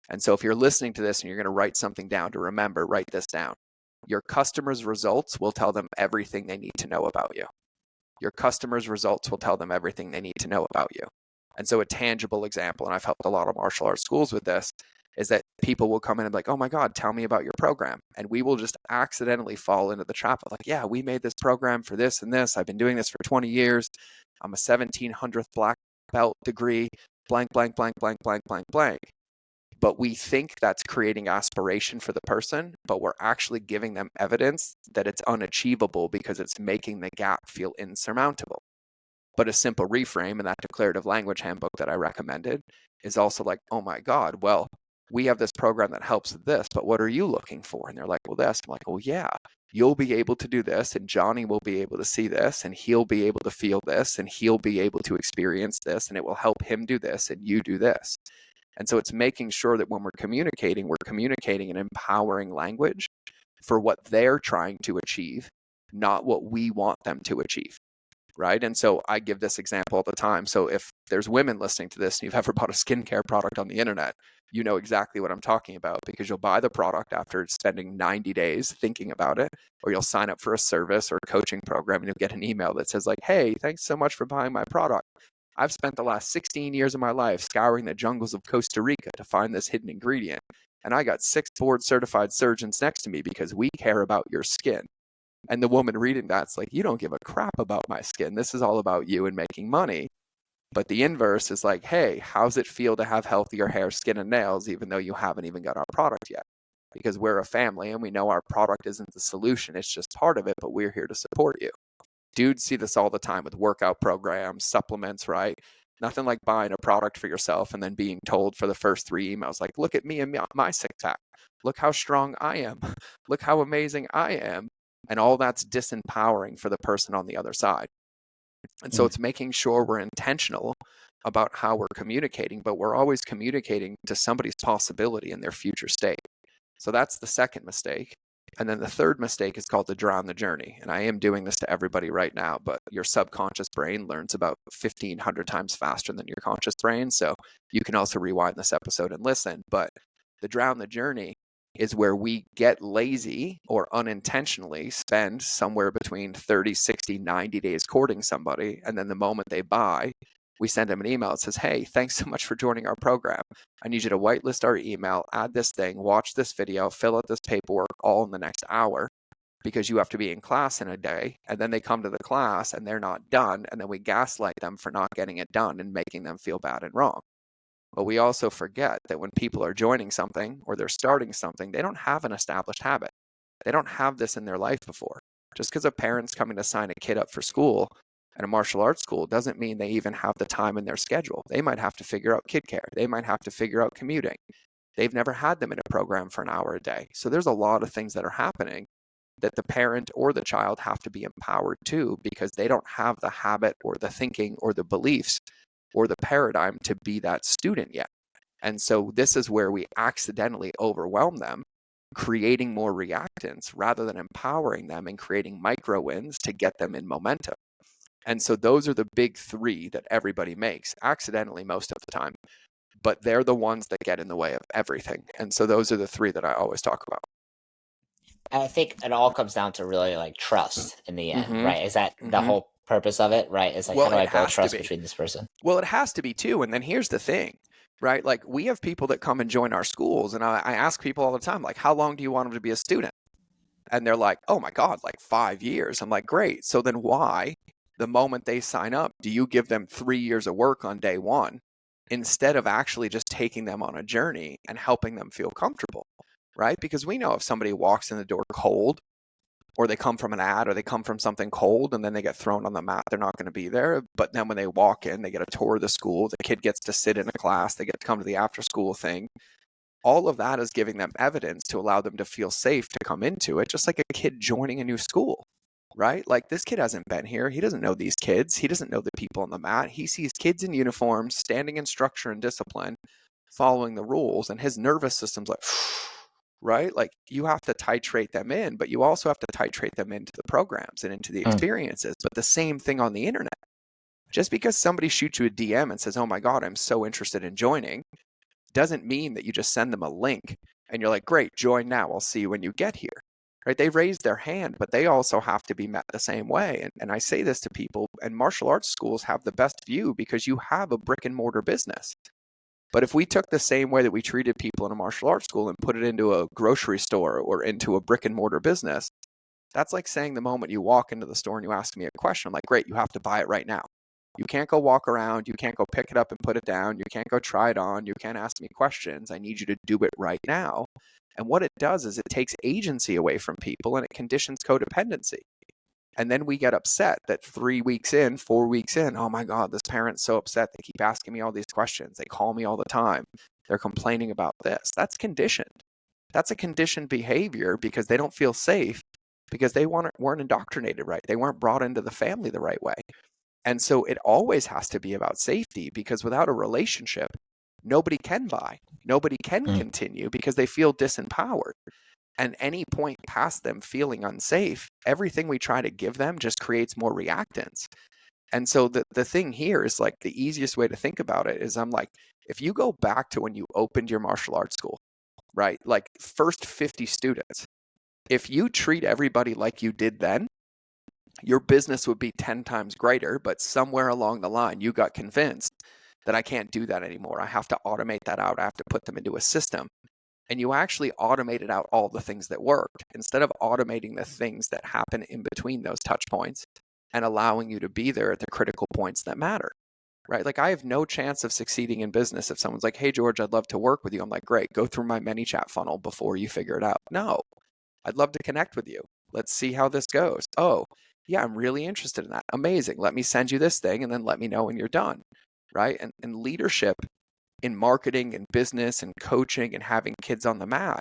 And so if you're listening to this and you're going to write something down to remember, write this down. Your customers' results will tell them everything they need to know about you. Your customers' results will tell them everything they need to know about you. And so a tangible example, and I've helped a lot of martial arts schools with this, is that people will come in and be like, oh my God, tell me about your program. And we will just accidentally fall into the trap of like, yeah, we made this program for this and this. I've been doing this for 20 years. I'm a 1700th black belt degree, blank, blank, blank, blank, blank, blank, blank. But we think that's creating aspiration for the person, but we're actually giving them evidence that it's unachievable because it's making the gap feel insurmountable. But a simple reframe in that declarative language handbook that I recommended is also like, oh my God, well, we have this program that helps with this, but what are you looking for? And they're like, well, this. I'm like, well, yeah, you'll be able to do this, and Johnny will be able to see this, and he'll be able to feel this, and he'll be able to experience this, and it will help him do this, and you do this. And so it's making sure that when we're communicating an empowering language for what they're trying to achieve, not what we want them to achieve. Right. And so I give this example all the time. So if there's women listening to this and you've ever bought a skincare product on the internet, you know exactly what I'm talking about, because you'll buy the product after spending 90 days thinking about it, or you'll sign up for a service or coaching program and you'll get an email that says like, hey, thanks so much for buying my product. I've spent the last 16 years of my life scouring the jungles of Costa Rica to find this hidden ingredient. And I got 6 board certified surgeons next to me because we care about your skin. And the woman reading that's like, you don't give a crap about my skin. This is all about you and making money. But the inverse is like, hey, how's it feel to have healthier hair, skin, and nails, even though you haven't even got our product yet? Because we're a family and we know our product isn't the solution. It's just part of it, but we're here to support you. Dudes see this all the time with workout programs, supplements, right? Nothing like buying a product for yourself and then being told for the first 3 emails, like, look at me and my six pack. Look how strong I am. Look how amazing I am. And all that's disempowering for the person on the other side. And so it's making sure we're intentional about how we're communicating, but we're always communicating to somebody's possibility in their future state. So that's the second mistake. And then the third mistake is called the drown the journey. And I am doing this to everybody right now, but your subconscious brain learns about 1,500 times faster than your conscious brain. So you can also rewind this episode and listen. But the drown the journey is where we get lazy or unintentionally spend somewhere between 30, 60, 90 days courting somebody. And then the moment they buy, we send them an email that says, hey, thanks so much for joining our program. I need you to whitelist our email, add this thing, watch this video, fill out this paperwork all in the next hour, because you have to be in class in a day. And then they come to the class and they're not done. And then we gaslight them for not getting it done and making them feel bad and wrong. But we also forget that when people are joining something or they're starting something, they don't have an established habit. They don't have this in their life before. Just because a parent's coming to sign a kid up for school at a martial arts school doesn't mean they even have the time in their schedule. They might have to figure out kid care. They might have to figure out commuting. They've never had them in a program for an hour a day. So there's a lot of things that are happening that the parent or the child have to be empowered to, because they don't have the habit or the thinking or the beliefs or the paradigm to be that student yet. And so this is where we accidentally overwhelm them, creating more reactants rather than empowering them and creating micro wins to get them in momentum. And so those are the big 3 that everybody makes, accidentally most of the time, but they're the ones that get in the way of everything. And so those are the 3 that I always talk about. I think it all comes down to really like trust in the end, Mm-hmm. right? Is that the Mm-hmm. whole purpose of it, right? It's like, Well, how do it I build has to trust be. between this person? Well, it has to be too. And then here's the thing, right? Like we have people that come and join our schools, and I ask people all the time, like, how long do you want them to be a student? And they're like, oh my God, like 5 years. I'm like, great. So then why, the moment they sign up, do you give them 3 years of work on day one instead of actually just taking them on a journey and helping them feel comfortable, right? Because we know if somebody walks in the door cold, or they come from an ad, or they come from something cold and then they get thrown on the mat, they're not going to be there. But then when they walk in, they get a tour of the school, the kid gets to sit in a class, they get to come to the after school thing. All of that is giving them evidence to allow them to feel safe to come into it, just like a kid joining a new school, right? Like this kid hasn't been here. He doesn't know these kids. He doesn't know the people on the mat. He sees kids in uniforms, standing in structure and discipline, following the rules, and his nervous system's like, right? Like you have to titrate them in, but you also have to titrate them into the programs and into the Mm. experiences. But the same thing on the internet. Just because somebody shoots you a DM and says, oh my God, I'm so interested in joining, doesn't mean that you just send them a link and you're like, great, join now. I'll see you when you get here. Right? They raised their hand, but they also have to be met the same way. And I say this to people, and martial arts schools have the best view because you have a brick and mortar business. But if we took the same way that we treated people in a martial arts school and put it into a grocery store or into a brick and mortar business, that's like saying the moment you walk into the store and you ask me a question, I'm like, great, you have to buy it right now. You can't go walk around. You can't go pick it up and put it down. You can't go try it on. You can't ask me questions. I need you to do it right now. And what it does is it takes agency away from people and it conditions codependency. And then we get upset that 3 weeks in, 4 weeks in, oh my God, this parent's so upset. They keep asking me all these questions. They call me all the time. They're complaining about this. That's conditioned. That's a conditioned behavior because they don't feel safe because they weren't indoctrinated right. They weren't brought into the family the right way. And so it always has to be about safety because without a relationship, nobody can buy, nobody can continue because they feel disempowered. And any point past them feeling unsafe, everything we try to give them just creates more reactance. And so the thing here is like the easiest way to think about it is I'm like, if you go back to when you opened your martial arts school, right? Like first 50 students, if you treat everybody like you did then, your business would be 10 times greater, but somewhere along the line, you got convinced that I can't do that anymore. I have to automate that out. I have to put them into a system. And you actually automated out all the things that worked instead of automating the things that happen in between those touch points and allowing you to be there at the critical points that matter, right? Like I have no chance of succeeding in business if someone's like, hey, George, I'd love to work with you. I'm like, great, go through my ManyChat funnel before you figure it out. No, I'd love to connect with you. Let's see how this goes. Oh, yeah, I'm really interested in that. Amazing. Let me send you this thing and then let me know when you're done, right? And leadership in marketing and business and coaching and having kids on the mat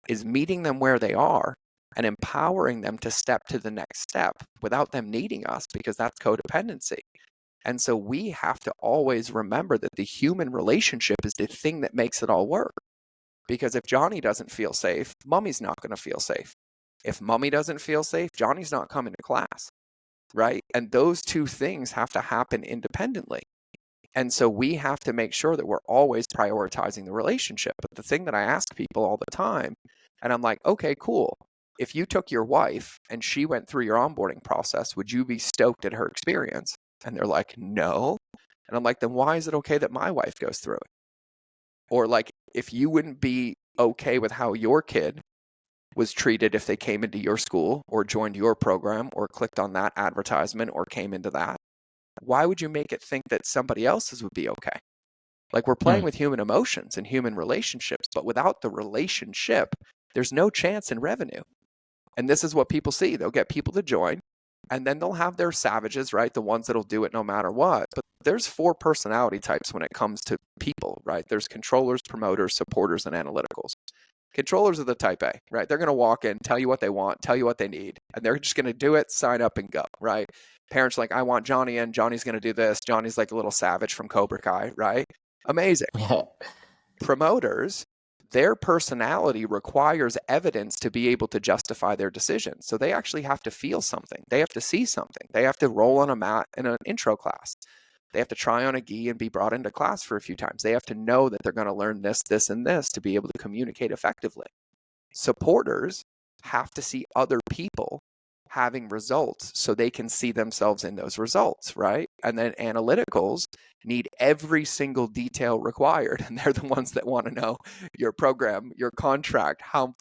is meeting them where they are and empowering them to step to the next step without them needing us because that's codependency. And so we have to always remember that the human relationship is the thing that makes it all work. Because if Johnny doesn't feel safe, Mummy's not going to feel safe. If Mummy doesn't feel safe, Johnny's not coming to class, right? And those two things have to happen independently. And so we have to make sure that we're always prioritizing the relationship. But the thing that I ask people all the time, and I'm like, okay, cool. If you took your wife and she went through your onboarding process, would you be stoked at her experience? And they're like, no. And I'm like, then why is it okay that my wife goes through it? Or like, if you wouldn't be okay with how your kid was treated if they came into your school or joined your program or clicked on that advertisement or came into that, why would you make it think that somebody else's would be okay? Like we're playing with human emotions and human relationships, but without the relationship, there's no chance in revenue. And this is what people see. They'll get people to join and then they'll have their savages, right? The ones that'll do it no matter what. But there's 4 personality types when it comes to people, right? There's controllers, promoters, supporters, and analyticals. Controllers are the type A, right? They're going to walk in, tell you what they want, tell you what they need, and they're just going to do it, sign up, and go, right? Parents are like, I want Johnny in. Johnny's going to do this. Johnny's like a little savage from Cobra Kai, right? Amazing. Promoters, their personality requires evidence to be able to justify their decisions. So they actually have to feel something. They have to see something. They have to roll on a mat in an intro class. They have to try on a gi and be brought into class for a few times. They have to know that they're going to learn this, this, and this to be able to communicate effectively. Supporters have to see other people having results so they can see themselves in those results, right? And then analyticals need every single detail required. And they're the ones that want to know your program, your contract, how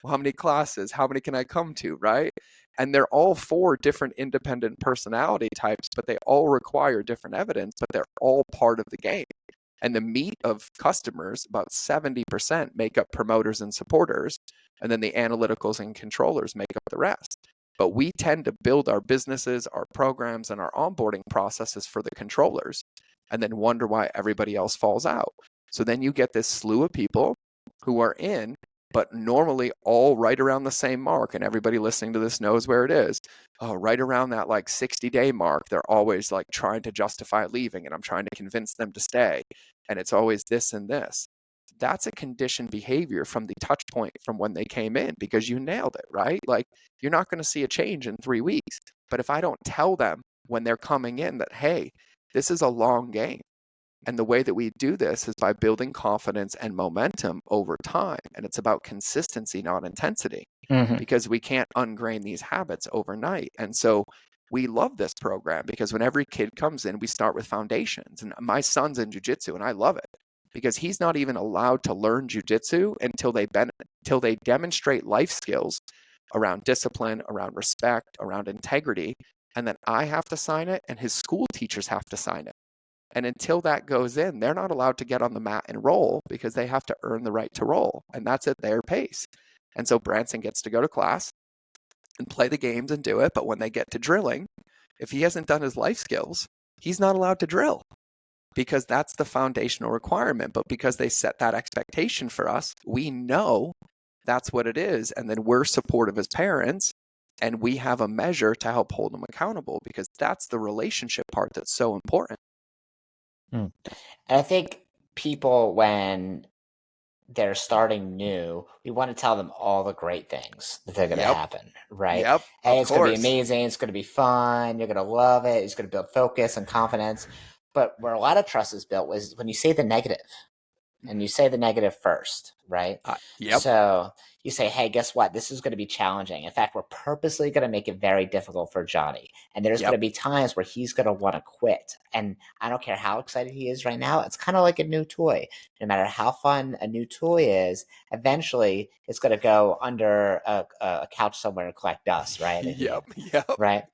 many classes, how many can I come to, right? And they're all 4 different independent personality types, but they all require different evidence, but they're all part of the game. And the meat of customers, about 70% make up promoters and supporters, and then the analyticals and controllers make up the rest. But we tend to build our businesses, our programs, and our onboarding processes for the controllers, and then wonder why everybody else falls out. So then you get this slew of people who are in, but normally all right around the same mark. And everybody listening to this knows where it is. Oh, right around that like 60-day mark, they're always like trying to justify leaving, and I'm trying to convince them to stay. And it's always this and this. That's a conditioned behavior from the touch point from when they came in, because you nailed it, right? Like, you're not going to see a change in 3 weeks. But if I don't tell them when they're coming in that, hey, this is a long game. And the way that we do this is by building confidence and momentum over time. And it's about consistency, not intensity, because we can't ungrain these habits overnight. And so we love this program because when every kid comes in, we start with foundations. And my son's in jiu-jitsu, and I love it because he's not even allowed to learn jiu-jitsu until they demonstrate life skills around discipline, around respect, around integrity. And then I have to sign it, and his school teachers have to sign it. And until that goes in, they're not allowed to get on the mat and roll because they have to earn the right to roll. And that's at their pace. And so Branson gets to go to class and play the games and do it. But when they get to drilling, if he hasn't done his life skills, he's not allowed to drill because that's the foundational requirement. But because they set that expectation for us, we know that's what it is. And then we're supportive as parents. And we have a measure to help hold them accountable because that's the relationship part that's so important. And I think people, when they're starting new, we want to tell them all the great things that are going to happen, right? Yep. Hey, Of it's going to be course. amazing. It's going to be fun. You're going to love it. It's going to build focus and confidence. But where a lot of trust is built was when you say the negative. And you say the negative first, right? Yep. So you say, hey, guess what? This is going to be challenging. In fact, we're purposely going to make it very difficult for Johnny. And there's going to be times where he's going to want to quit. And I don't care how excited he is right now. It's kind of like a new toy. No matter how fun a new toy is, eventually it's going to go under a couch somewhere and collect dust, right? Yep. Right.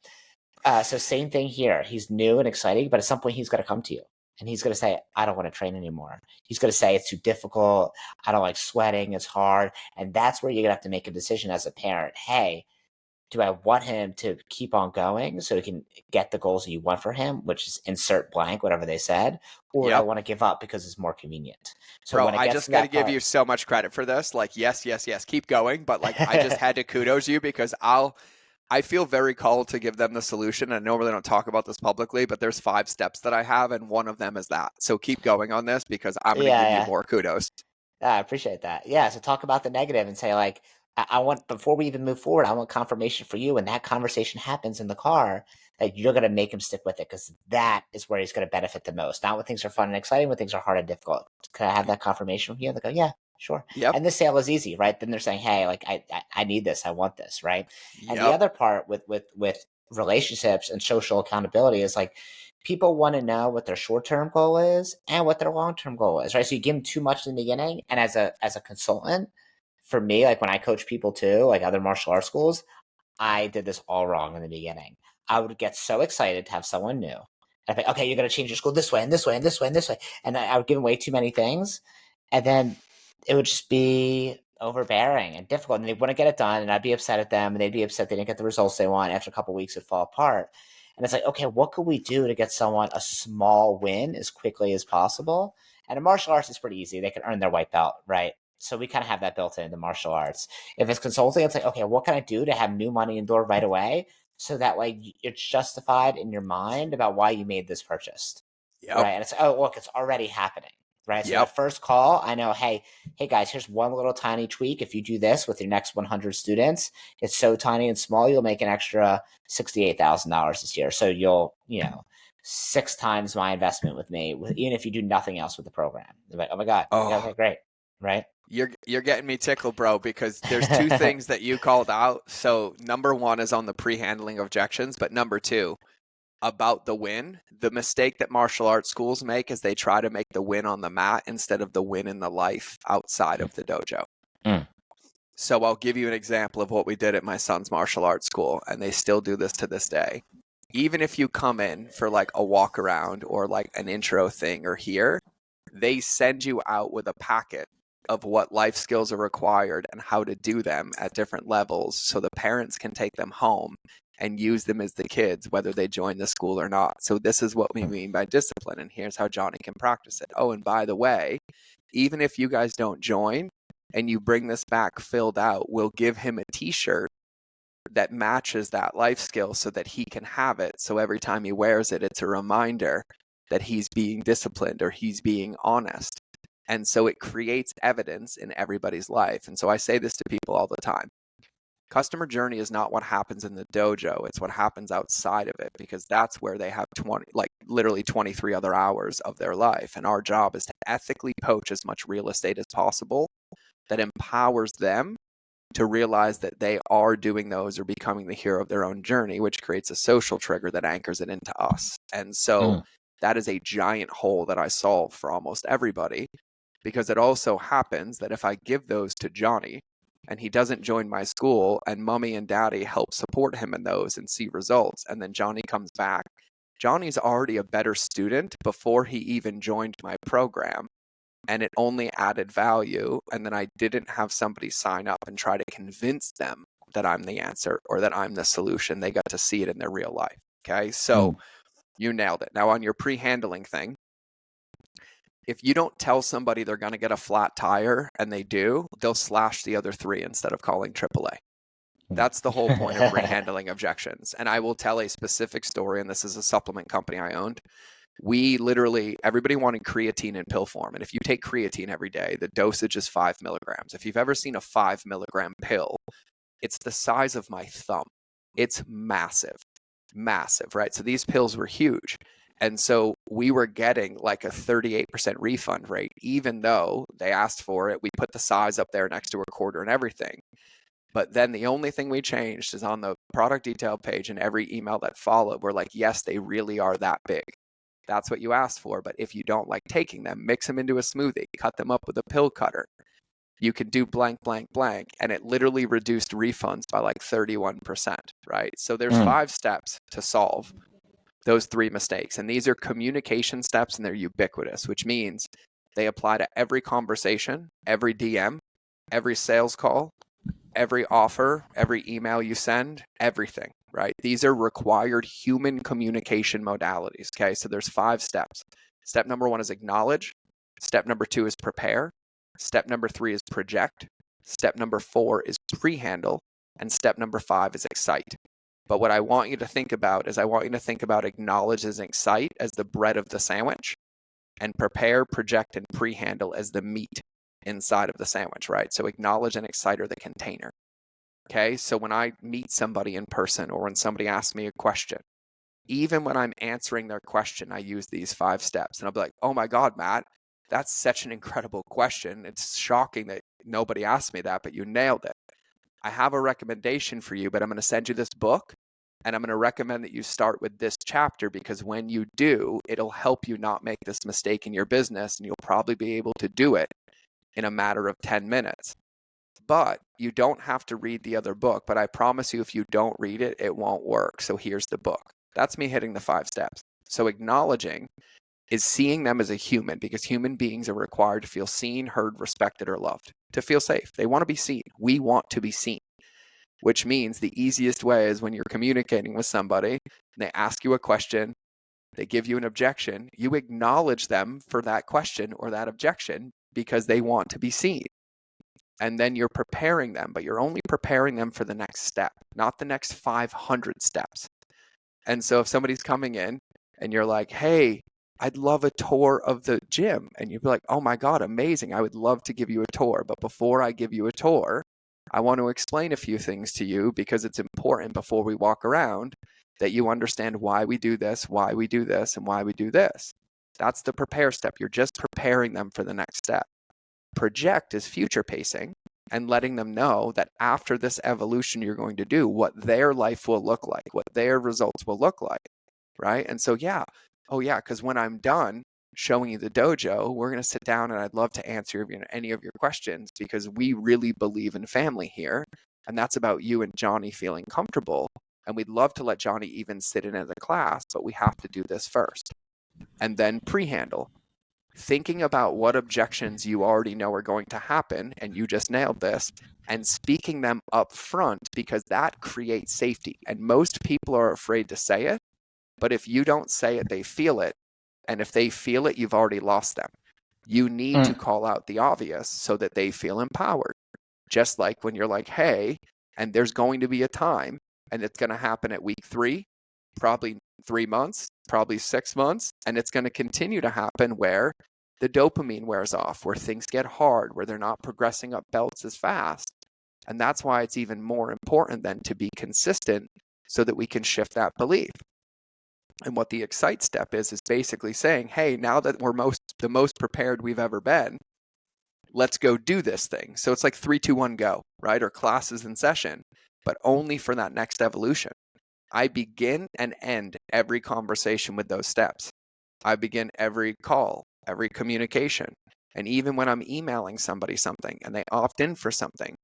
So same thing here. He's new and exciting, but at some point he's going to come to you. And he's going to say, I don't want to train anymore. He's going to say, it's too difficult. I don't like sweating. It's hard. And that's where you're going to have to make a decision as a parent. Hey, do I want him to keep on going so he can get the goals that you want for him, which is insert blank, whatever they said, or do I want to give up because it's more convenient? So Bro, I just got to give you so much credit for this. Like, yes, keep going. But like, I just had to kudos you because I feel very called to give them the solution. I normally don't talk about this publicly, but there's 5 steps that I have, and one of them is that. So keep going on this because I'm going to give you more kudos. I appreciate that. Yeah, so talk about the negative and say, like, I want, before we even move forward, I want confirmation for you. And that conversation happens in the car, that you're going to make him stick with it because that is where he's going to benefit the most. Not when things are fun and exciting, when things are hard and difficult. Can I have that confirmation from you? And they go, yeah, sure. Yep. And the sale is easy, right? Then they're saying, hey, like, I need this. I want this, right? And the other part with relationships and social accountability is like, people want to know what their short-term goal is and what their long-term goal is, right? So you give them too much in the beginning. And as a consultant, for me, like when I coach people too, like other martial arts schools, I did this all wrong in the beginning. I would get so excited to have someone new. I'd be like, okay, you're going to change your school this way and this way and this way and this way. And I would give them way too many things. And then it would just be overbearing and difficult. And they wouldn't get it done. And I'd be upset at them. And they'd be upset they didn't get the results they want. After a couple of weeks, it'd fall apart. And it's like, okay, what could we do to get someone a small win as quickly as possible? And in martial arts, it's pretty easy. They can earn their white belt, right? So we kind of have that built into martial arts. If it's consulting, it's like, okay, what can I do to have new money in door right away? So that way it's justified in your mind about why you made this purchase. Right. And it's, oh, look, it's already happening. Right. So that first call, I know, hey guys, here's one little tiny tweak. If you do this with your next 100 students, it's so tiny and small, you'll make an extra $68,000 this year. So you'll, 6 times my investment with me, even if you do nothing else with the program. They're like, oh my God. Okay, great. Right. You're getting me tickled, bro, because there's 2 things that you called out. So number 1 is on the pre-handling objections, but number 2, about the win. The mistake that martial arts schools make is they try to make the win on the mat instead of the win in the life outside of the dojo. So I'll give you an example of what we did at my son's martial arts school, and they still do this to this day. Even if you come in for like a walk around or like an intro thing or here, they send you out with a packet of what life skills are required and how to do them at different levels so the parents can take them home and use them as the kids, whether they join the school or not. So this is what we mean by discipline, and here's how Johnny can practice it. Oh, and by the way, even if you guys don't join, and you bring this back filled out, we'll give him a t-shirt that matches that life skill so that he can have it. So every time he wears it, it's a reminder that he's being disciplined or he's being honest. And so it creates evidence in everybody's life. And so I say this to people all the time. Customer journey is not what happens in the dojo. It's what happens outside of it, because that's where they have literally 23 other hours of their life. And our job is to ethically poach as much real estate as possible that empowers them to realize that they are doing those or becoming the hero of their own journey, which creates a social trigger that anchors it into us. And so that is a giant hole that I solve for almost everybody, because it also happens that if I give those to Johnny and he doesn't join my school and mommy and daddy help support him in those and see results, and then Johnny comes back, Johnny's already a better student before he even joined my program. And it only added value. And then I didn't have somebody sign up and try to convince them that I'm the answer or that I'm the solution. They got to see it in their real life. Okay. So you nailed it. Now on your pre-handling thing, if you don't tell somebody they're going to get a flat tire and they do, they'll slash the other 3 instead of calling AAA. That's the whole point of pre-handling objections. And I will tell a specific story, and this is a supplement company I owned. We literally, everybody wanted creatine in pill form. And if you take creatine every day, the dosage is 5 milligrams. If you've ever seen a 5 milligram pill, it's the size of my thumb. It's massive, right? So these pills were huge. And so we were getting like a 38% refund rate, even though they asked for it. We put the size up there next to a quarter and everything. But then the only thing we changed is on the product detail page, and every email that followed, we're like, yes, they really are that big. That's what you asked for. But if you don't like taking them, mix them into a smoothie, cut them up with a pill cutter. You can do blank, blank, blank. And it literally reduced refunds by like 31%, right? So there's 5 steps to solve those 3 mistakes. And these are communication steps, and they're ubiquitous, which means they apply to every conversation, every DM, every sales call, every offer, every email you send, everything, right? These are required human communication modalities, okay? So there's 5 steps. Step number 1 is acknowledge. Step number 2 is prepare. Step number 3 is project. Step number 4 is pre-handle. And step number 5 is excite. But what I want you to think about is acknowledge and excite as the bread of the sandwich, and prepare, project, and pre-handle as the meat inside of the sandwich, right? So acknowledge and excite are the container. Okay, so when I meet somebody in person or when somebody asks me a question, even when I'm answering their question, I use these 5 steps. And I'll be like, oh my God, Matt, that's such an incredible question. It's shocking that nobody asked me that, but you nailed it. I have a recommendation for you, but I'm going to send you this book, and I'm going to recommend that you start with this chapter, because when you do, it'll help you not make this mistake in your business, and you'll probably be able to do it in a matter of 10 minutes. But you don't have to read the other book. But I promise you, if you don't read it, it won't work. So here's the book. That's me hitting the 5 steps. So acknowledging is seeing them as a human, because human beings are required to feel seen, heard, respected, or loved, to feel safe. They want to be seen. We want to be seen, which means the easiest way is when you're communicating with somebody and they ask you a question, they give you an objection, you acknowledge them for that question or that objection because they want to be seen. And then you're preparing them, but you're only preparing them for the next step, not the next 500 steps. And so if somebody's coming in and you're like, hey, I'd love a tour of the gym. And you'd be like, oh my God, amazing. I would love to give you a tour. But before I give you a tour, I want to explain a few things to you, because it's important before we walk around that you understand why we do this, and why we do this. That's the prepare step. You're just preparing them for the next step. Project is future pacing and letting them know that after this evolution you're going to do, what their life will look like, what their results will look like, right? And so, because when I'm done showing you the dojo, we're going to sit down and I'd love to answer any of your questions, because we really believe in family here. And that's about you and Johnny feeling comfortable. And we'd love to let Johnny even sit in as a class, but we have to do this first. And then pre-handle. Thinking about what objections you already know are going to happen, and you just nailed this, and speaking them up front, because that creates safety. And most people are afraid to say it, but if you don't say it, they feel it. And if they feel it, you've already lost them. You need to call out the obvious so that they feel empowered. Just like when you're like, hey, and there's going to be a time, and it's going to happen at week 3, probably 3 months, probably 6 months, and it's going to continue to happen where the dopamine wears off, where things get hard, where they're not progressing up belts as fast. And that's why it's even more important then to be consistent so that we can shift that belief. And what the excite step is basically saying, hey, now that we're the most prepared we've ever been, let's go do this thing. So it's like 3, 2, 1, go, right? Or class is in session, but only for that next evolution. I begin and end every conversation with those steps. I begin every call, every communication. And even when I'm emailing somebody something and they opt in for something,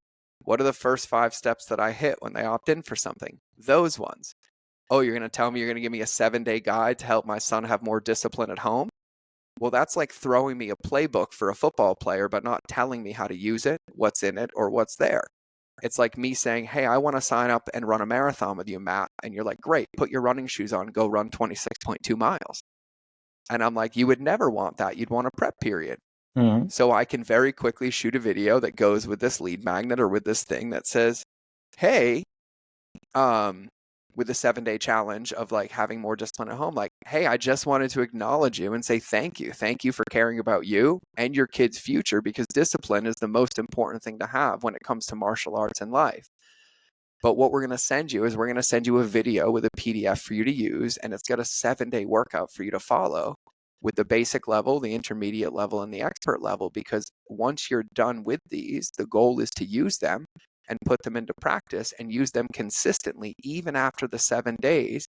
what are the first 5 steps that I hit when they opt in for something? Those ones. Oh, you're going to tell me you're going to give me a 7-day guide to help my son have more discipline at home? Well, that's like throwing me a playbook for a football player, but not telling me how to use it, what's in it, or what's there. It's like me saying, hey, I want to sign up and run a marathon with you, Matt. And you're like, great, put your running shoes on, go run 26.2 miles. And I'm like, you would never want that. You'd want a prep period. Mm-hmm. So I can very quickly shoot a video that goes with this lead magnet or with this thing that says, hey, with the 7-day challenge of like having more discipline at home, like, hey, I just wanted to acknowledge you and say thank you. Thank you for caring about you and your kid's future, because discipline is the most important thing to have when it comes to martial arts and life. But what we're going to send you is we're going to send you a video with a PDF for you to use, and it's got a 7-day workout for you to follow with the basic level, the intermediate level, and the expert level, because once you're done with these, the goal is to use them and put them into practice and use them consistently, even after the 7 days,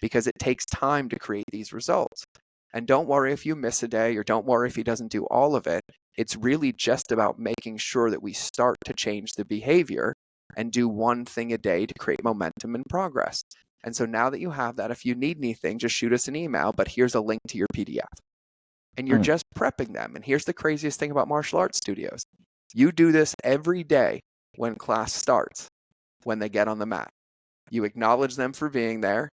because it takes time to create these results. And don't worry if you miss a day, or don't worry if he doesn't do all of it. It's really just about making sure that we start to change the behavior and do one thing a day to create momentum and progress. And so now that you have that, if you need anything, just shoot us an email, but here's a link to your PDF. And you're just prepping them. And here's the craziest thing about martial arts studios. You do this every day when class starts, when they get on the mat. You acknowledge them for being there.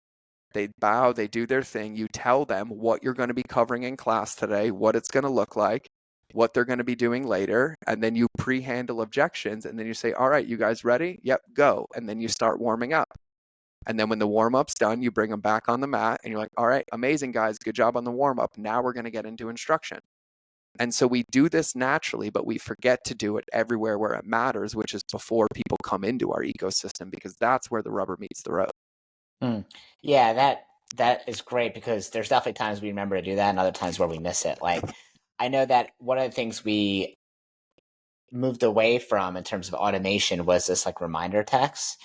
They bow, they do their thing. You tell them what you're going to be covering in class today, what it's going to look like, what they're going to be doing later, and then you pre-handle objections, and then you say, all right, you guys ready? Yep, go. And then you start warming up. And then when the warm-up's done, you bring them back on the mat, and you're like, all right, amazing, guys, good job on the warm-up. Now we're going to get into instruction. And so we do this naturally, but we forget to do it everywhere where it matters, which is before people come into our ecosystem, because that's where the rubber meets the road. Yeah, that is great, because there's definitely times we remember to do that and other times where we miss it. Like, I know that one of the things we moved away from in terms of automation was this like reminder text.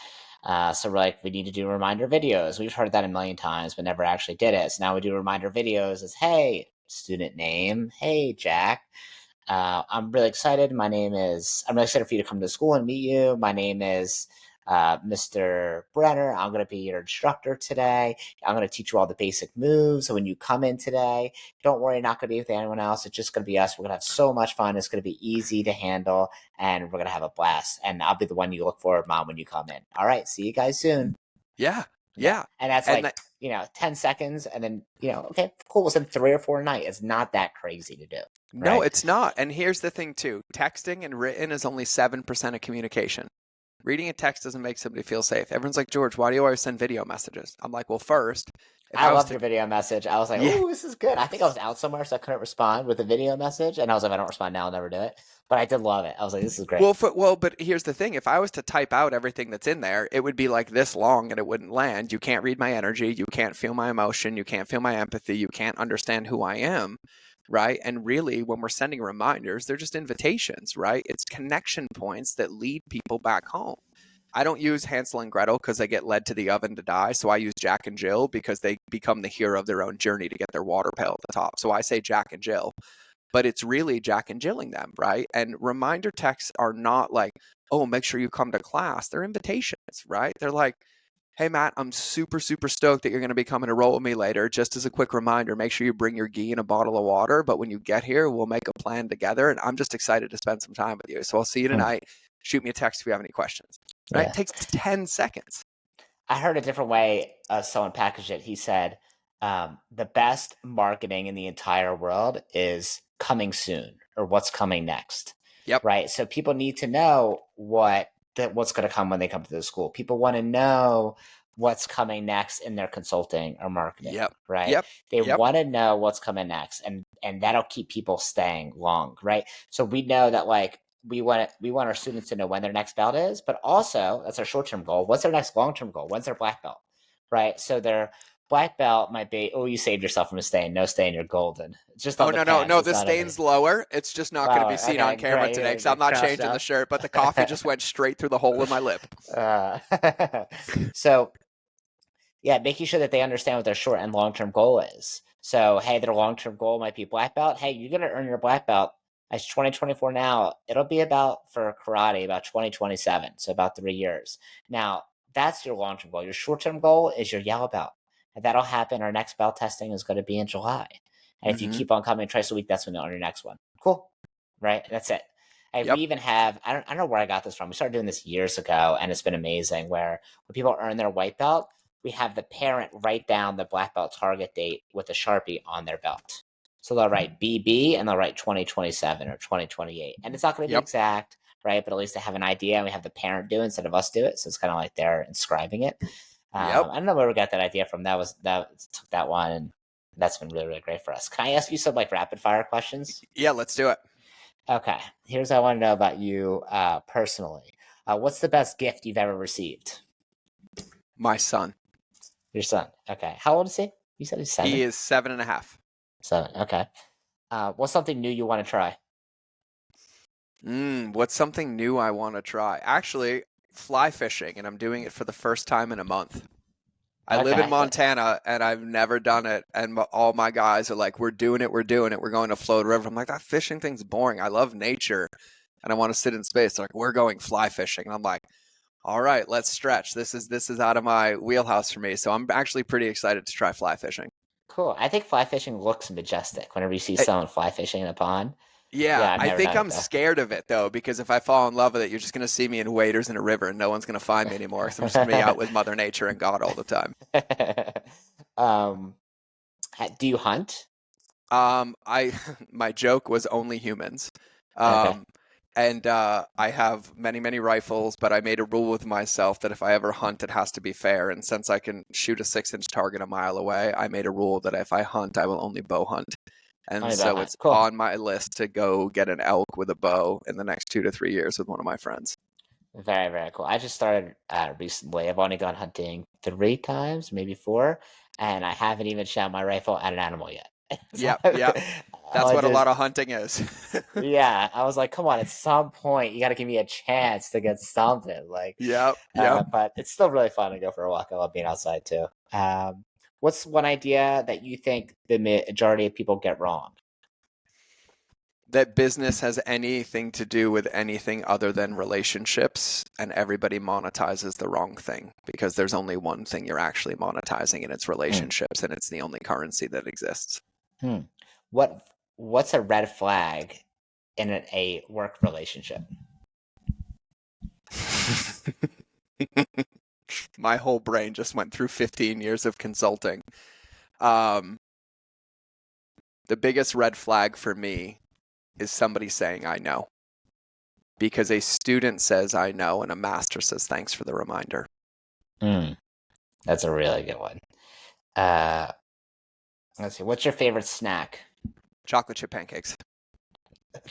So we're like, we need to do reminder videos. We've heard that a million times, but never actually did it. So now we do reminder videos as, hey, student name. Hey, Jack. I'm really excited. I'm really excited for you to come to school and meet you. My name is Mr. Brenner. I'm going to be your instructor today. I'm going to teach you all the basic moves. So when you come in today, don't worry, you're not going to be with anyone else. It's just going to be us. We're going to have so much fun. It's going to be easy to handle, and we're going to have a blast. And I'll be the one you look for, Mom, when you come in. All right. See you guys soon. Yeah. And that's And like, 10 seconds. And then, okay, cool. We'll send 3 or 4 a night. It's not that crazy to do. No, right? it's not. And here's the thing too. Texting and written is only 7% of communication. Reading a text doesn't make somebody feel safe. Everyone's like, George, why do you always send video messages? I'm like, well, first, if I loved your video message. I was like, Yeah. ooh, this is good. I think I was out somewhere, so I couldn't respond with a video message. And I was like, if I don't respond now, I'll never do it. But I did love it. I was like, this is great. But here's the thing. If I was to type out everything that's in there, it would be like this long and it wouldn't land. You can't read my energy. You can't feel my emotion. You can't feel my empathy. You can't understand who I am, right? And really, when we're sending reminders, they're just invitations, right? It's connection points that lead people back home. I don't use Hansel and Gretel because they get led to the oven to die. So I use Jack and Jill because they become the hero of their own journey to get their water pail at the top. So I say Jack and Jill, but it's really Jack and Jilling them, right? And reminder texts are not like, oh, make sure you come to class. They're invitations, right? They're like, hey, Matt, I'm super, super stoked that you're going to be coming to roll with me later. Just as a quick reminder, make sure you bring your gi and a bottle of water. But when you get here, we'll make a plan together. And I'm just excited to spend some time with you. So I'll see you tonight. Shoot me a text if you have any questions. Right? Yeah. It takes 10 seconds. I heard a different way someone packaged it. He said, The best marketing in the entire world is coming soon or what's coming next, Yep. right? So people need to know what's going to come when they come to the school. People want to know what's coming next in their consulting or marketing, Yep. right? Yep. They Yep. want to know what's coming next, and that'll keep people staying long, right? So we know that like we want our students to know when their next belt is, but also that's our short-term goal. What's their next long-term goal? When's their black belt? Right? So their black belt might be, oh, you saved yourself from a stain. No stain, you're golden. It's just Oh, on the no, no, pants. no. It's The not anything. stain's lower. It's just not going to Oh, be seen on okay, camera great. today You're because I'm not crossed changing the out. shirt, but the coffee just went straight through the hole in my lip. uh, so yeah, making sure that they understand what their short and long term goal is. So, hey, their long term goal might be black belt. Hey, you're gonna earn your black belt. It's 2024 now. It'll be about for karate about 2027, so about 3 years. Now, that's your long term goal. Your short term goal is your yellow belt, and that'll happen. Our next belt testing is going to be in July, and if you Mm-hmm. keep on coming twice a week, that's when you'll earn your next one. Cool, right? That's it. And we Yep. even have I don't know where I got this from. We started doing this years ago, and it's been amazing. Where when people earn their white belt, we have the parent write down the black belt target date with a Sharpie on their belt. So they'll write BB and they'll write 2027 or 2028. And it's not going to be Yep. exact, right? But at least they have an idea and we have the parent do it instead of us do it. So it's kind of like they're inscribing it. Yep. I don't know where we got that idea from. That took that one, and that's been really, really great for us. Can I ask you some like rapid fire questions? Yeah, let's do it. Okay. Here's what I want to know about you personally. What's the best gift you've ever received? My son. Your son. Okay. How old is he? You said he's He 7? is 7.5. 7. Okay. What's something new you want to try? What's something new I want to try? Actually, fly fishing, and I'm doing it for the first time in a month. I live in Okay. Montana, and I've never done it. And all my guys are like, "We're doing it. We're doing it. We're going to Float River." I'm like, "That fishing thing's boring. I love nature, and I want to sit in space." They're like, "We're going fly fishing," and I'm like, "All right, let's stretch. This is out of my wheelhouse for me." So I'm actually pretty excited to try fly fishing. Cool. I think fly fishing looks majestic whenever you see someone fly fishing in a pond. Yeah, Yeah, I've I never think done it I'm though. scared of it though, because if I fall in love with it, you're just gonna see me in waders in a river, and no one's gonna find me anymore. Because I'm just gonna be out with Mother Nature and God all the time. um, do you hunt? I my joke was only humans, Okay. um, and I have many many rifles, but I made a rule with myself that if I ever hunt, it has to be fair. And since I can shoot a 6-inch target a mile away, I made a rule that if I hunt, I will only bow hunt. And Only bow so hunt. it's Cool. on my list to go get an elk with a bow in the next 2 to 3 years with one of my friends. Very, very cool. I just started recently. I've only gone hunting 3 times, maybe 4, and I haven't even shot my rifle at an animal yet. So Yep, yep. That's I what a lot just, of hunting is. yeah, I was like, come on, at some point you got to give me a chance to get something. Like, Yep, yep. but it's still really fun to go for a walk. I love being outside too. What's one idea that you think the majority of people get wrong? That business has anything to do with anything other than relationships, and everybody monetizes the wrong thing because there's only one thing you're actually monetizing, and it's Hmm. relationships, and it's the only currency that exists. Hmm. What's a red flag in a work relationship? My whole brain just went through 15 years of consulting. Um, the biggest red flag for me is somebody saying I know, because a student says I know and a master says thanks for the reminder. Hmm. That's a really good one. Uh, let's see. What's your favorite snack? Chocolate chip pancakes.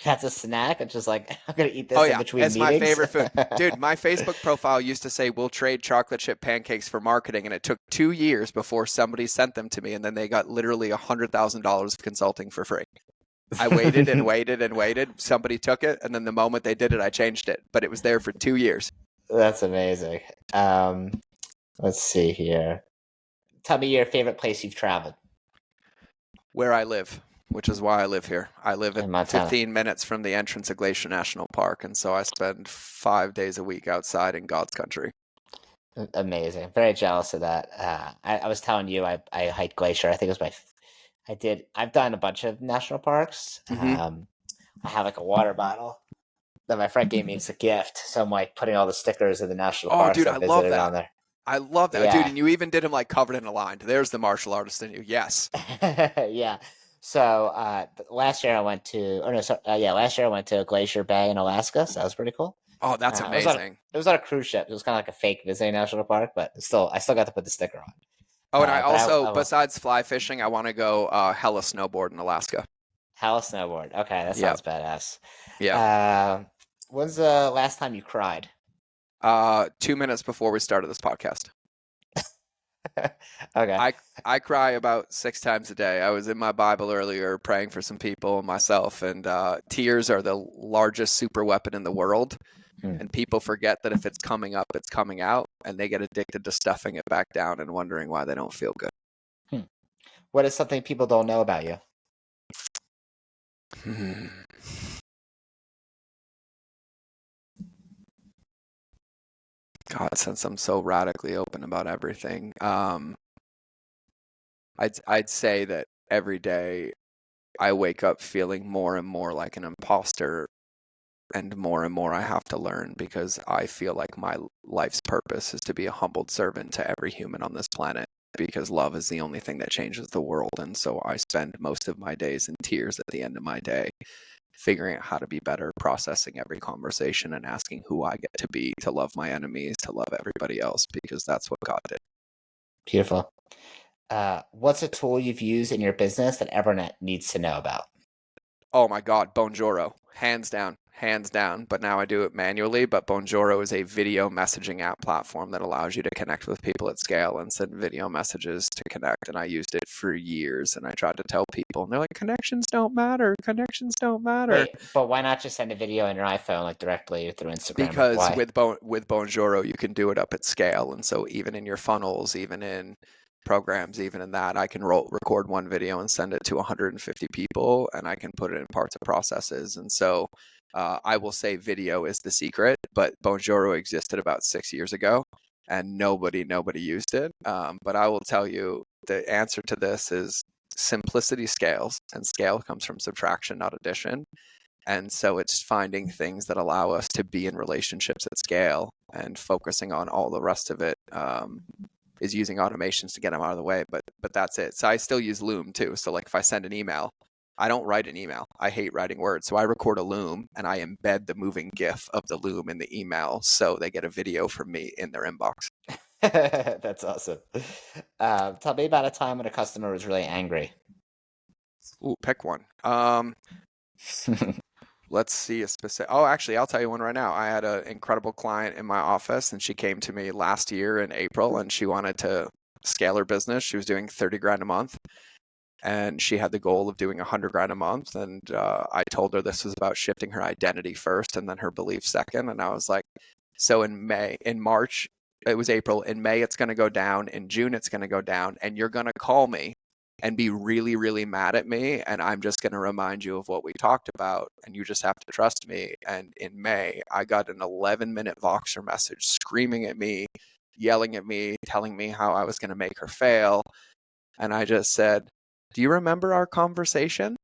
That's a snack. It's just like I'm gonna eat Oh this in yeah, between it's my meetings. favorite food. Dude, my Facebook profile used to say we'll trade chocolate chip pancakes for marketing, and it took 2 years before somebody sent them to me, and then they got literally $100,000 of consulting for free. I waited and waited and waited. Somebody took it, and then the moment they did it, I changed it. But it was there for 2 years. That's amazing. Let's see here. Tell me your favorite place you've traveled Where I live, which is why I live here. I live at in Montana. 15 minutes from the entrance of Glacier National Park, and so I spend 5 days a week outside in God's country. Amazing. Very jealous of that. I was telling you I hiked Glacier. I think it was I've done a bunch of national parks. Hmm. I have like a water bottle that my friend gave me as a gift. So I'm like putting all the stickers of the national Oh, parks dude, I I love visited on that. there. I love that, dude. Yeah. And you even did him like covered in a line. There's the martial artist in you. Yes. Yeah. So last year I went to, or no, yeah, last year I went to Glacier Bay in Alaska. So that was pretty cool. Oh, that's amazing. It was on a cruise ship. It was kind of like a fake visiting national park, but still, I still got to put the sticker on. Oh, and I But also, I will besides fly fishing, I want to go hella snowboard in Alaska. hella snowboard. Okay, that Yep. sounds badass. Yep. Uh, when's the last time you cried? 2 minutes before we started this podcast. Okay. I cry about 6 times a day. I was in my Bible earlier praying for some people and myself, and tears are the largest super weapon in the world. Hmm. And people forget that if it's coming up, it's coming out, and they get addicted to stuffing it back down and wondering why they don't feel good. Hmm. What is something people don't know about you? God, since I'm so radically open about everything, I'd say that every day I wake up feeling more and more like an imposter, and more I have to learn, because I feel like my life's purpose is to be a humbled servant to every human on this planet, because love is the only thing that changes the world. And so I spend most of my days in tears at the end of my day, figuring out how to be better, processing every conversation, and asking who I get to be, to love my enemies, to love everybody else, because that's what God did. Beautiful. What's a tool you've used in your business that everyone needs to know about? Oh my God, Bonjoro, hands down, hands down. But now I do it manually. But Bonjoro is a video messaging app platform that allows you to connect with people at scale and send video messages to connect. And I used it for years, and I tried to tell people, and they're like, connections don't matter. Connections don't matter. Wait, but why not just send a video on your iPhone, like directly through Instagram? Like, Because why? with Bonjoro, you can do it up at scale. And so even in your funnels, even in programs, even in that, I can record one video and send it to 150 people, and I can put it in parts of processes. And so I will say video is the secret, but Bonjoro existed about 6 years ago, and nobody used it. But I will tell you, the answer to this is simplicity scales, and scale comes from subtraction, not addition. And so it's finding things that allow us to be in relationships at scale, and focusing on all the rest of it is using automations to get them out of the way. But that's it. So I still use Loom too. So like if I send an email, I don't write an email. I hate writing words. So I record a Loom, and I embed the moving GIF of the Loom in the email, so they get a video from me in their inbox. That's awesome. Tell me about a time when a customer was really angry. Ooh, pick one. Let's see a specific. Oh, actually, I'll tell you one right now. I had an incredible client in my office, and she came to me last year in April, and she wanted to scale her business. She was doing 30 grand a month, and she had the goal of doing 100 grand a month. And I told her this was about shifting her identity first, and then her belief second. And I was like, so in March, it was April. In May, it's going to go down. In June, it's going to go down, and you're going to call me and be really, really mad at me. And I'm just going to remind you of what we talked about, and you just have to trust me. And in May, I got an 11-minute Voxer message screaming at me, yelling at me, telling me how I was going to make her fail. And I just said, do you remember our conversation?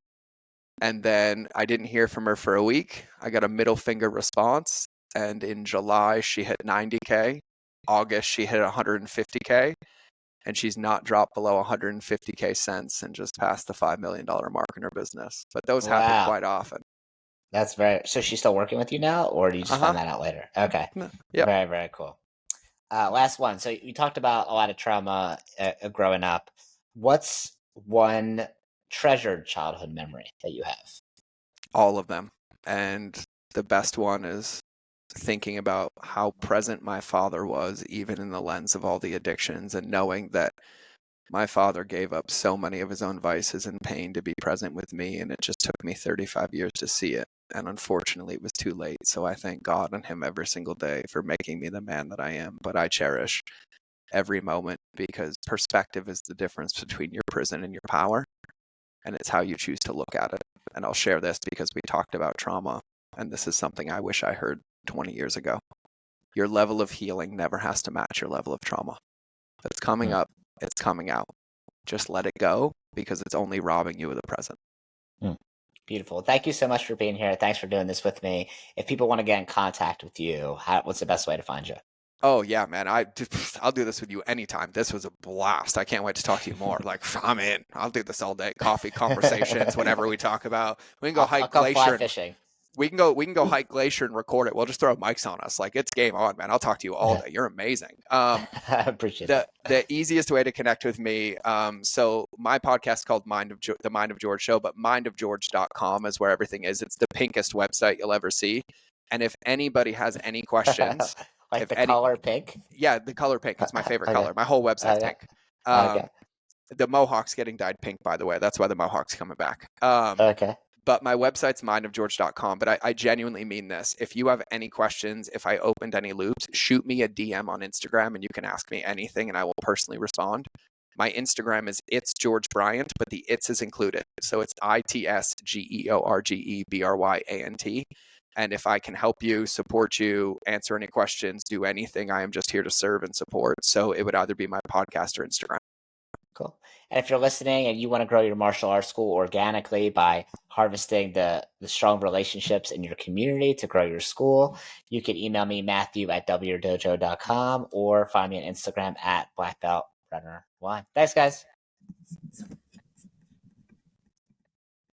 And then I didn't hear from her for a week. I got a middle finger response. And in July, she hit 90K. August, she hit 150K. And she's not dropped below 150K since, and just passed the $5 million mark in her business. But those happen Wow. quite often. That's so she's still working with you now, or do you just Uh-huh. find that out later? Okay. Yep. Very, very cool. Last one. So you talked about a lot of trauma growing up. What's one treasured childhood memory that you have? All of them. And the best one is thinking about how present my father was, even in the lens of all the addictions, and knowing that my father gave up so many of his own vices and pain to be present with me, and it just took me 35 years to see it. And unfortunately, it was too late. So I thank God and him every single day for making me the man that I am. But I cherish every moment, because perspective is the difference between your prison and your power. And it's how you choose to look at it. And I'll share this because we talked about trauma, and this is something I wish I heard 20 years ago. Your level of healing never has to match your level of trauma. If it's coming up, it's coming out. Just let it go, because it's only robbing you of the present. Beautiful. Thank you so much for being here. Thanks for doing this with me. If people want to get in contact with you, what's the best way to find you? Oh yeah, man. I'll do this with you anytime. This was a blast. I can't wait to talk to you more. Like I'm in. I'll do this all day. Coffee conversations, whatever we talk about. We can go I'll hike come fly glacier and fishing. we can go hike glacier and record it. We'll just throw mics on us. Like it's game on, man. I'll talk to you all day. You're amazing. I appreciate the that. the easiest way to connect with me, so my podcast is called the Mind of George Show, but mindofgeorge.com is where everything is. It's the pinkest website you'll ever see. And if anybody has any questions, Like if the any color pink. yeah, the color pink, it's my favorite Okay. color. My whole website's Okay. pink. um Okay. the Mohawk's getting dyed pink, by the way. That's why the Mohawk's coming back. Okay. But my website's mindofgeorge.com. But I genuinely mean this. If you have any questions, if I opened any loops, shoot me a DM on Instagram and you can ask me anything and I will personally respond. My Instagram is It's George Bryant, but the it's is included. So it's ITSGeorgebryant. And if I can help you, support you, answer any questions, do anything, I am just here to serve and support. So it would either be my podcast or Instagram. Cool. And if you're listening and you want to grow your martial arts school organically by harvesting the strong relationships in your community to grow your school, you can email me, Matthew@wdojo.com, or find me on Instagram at blackbeltrunner1. Thanks, guys.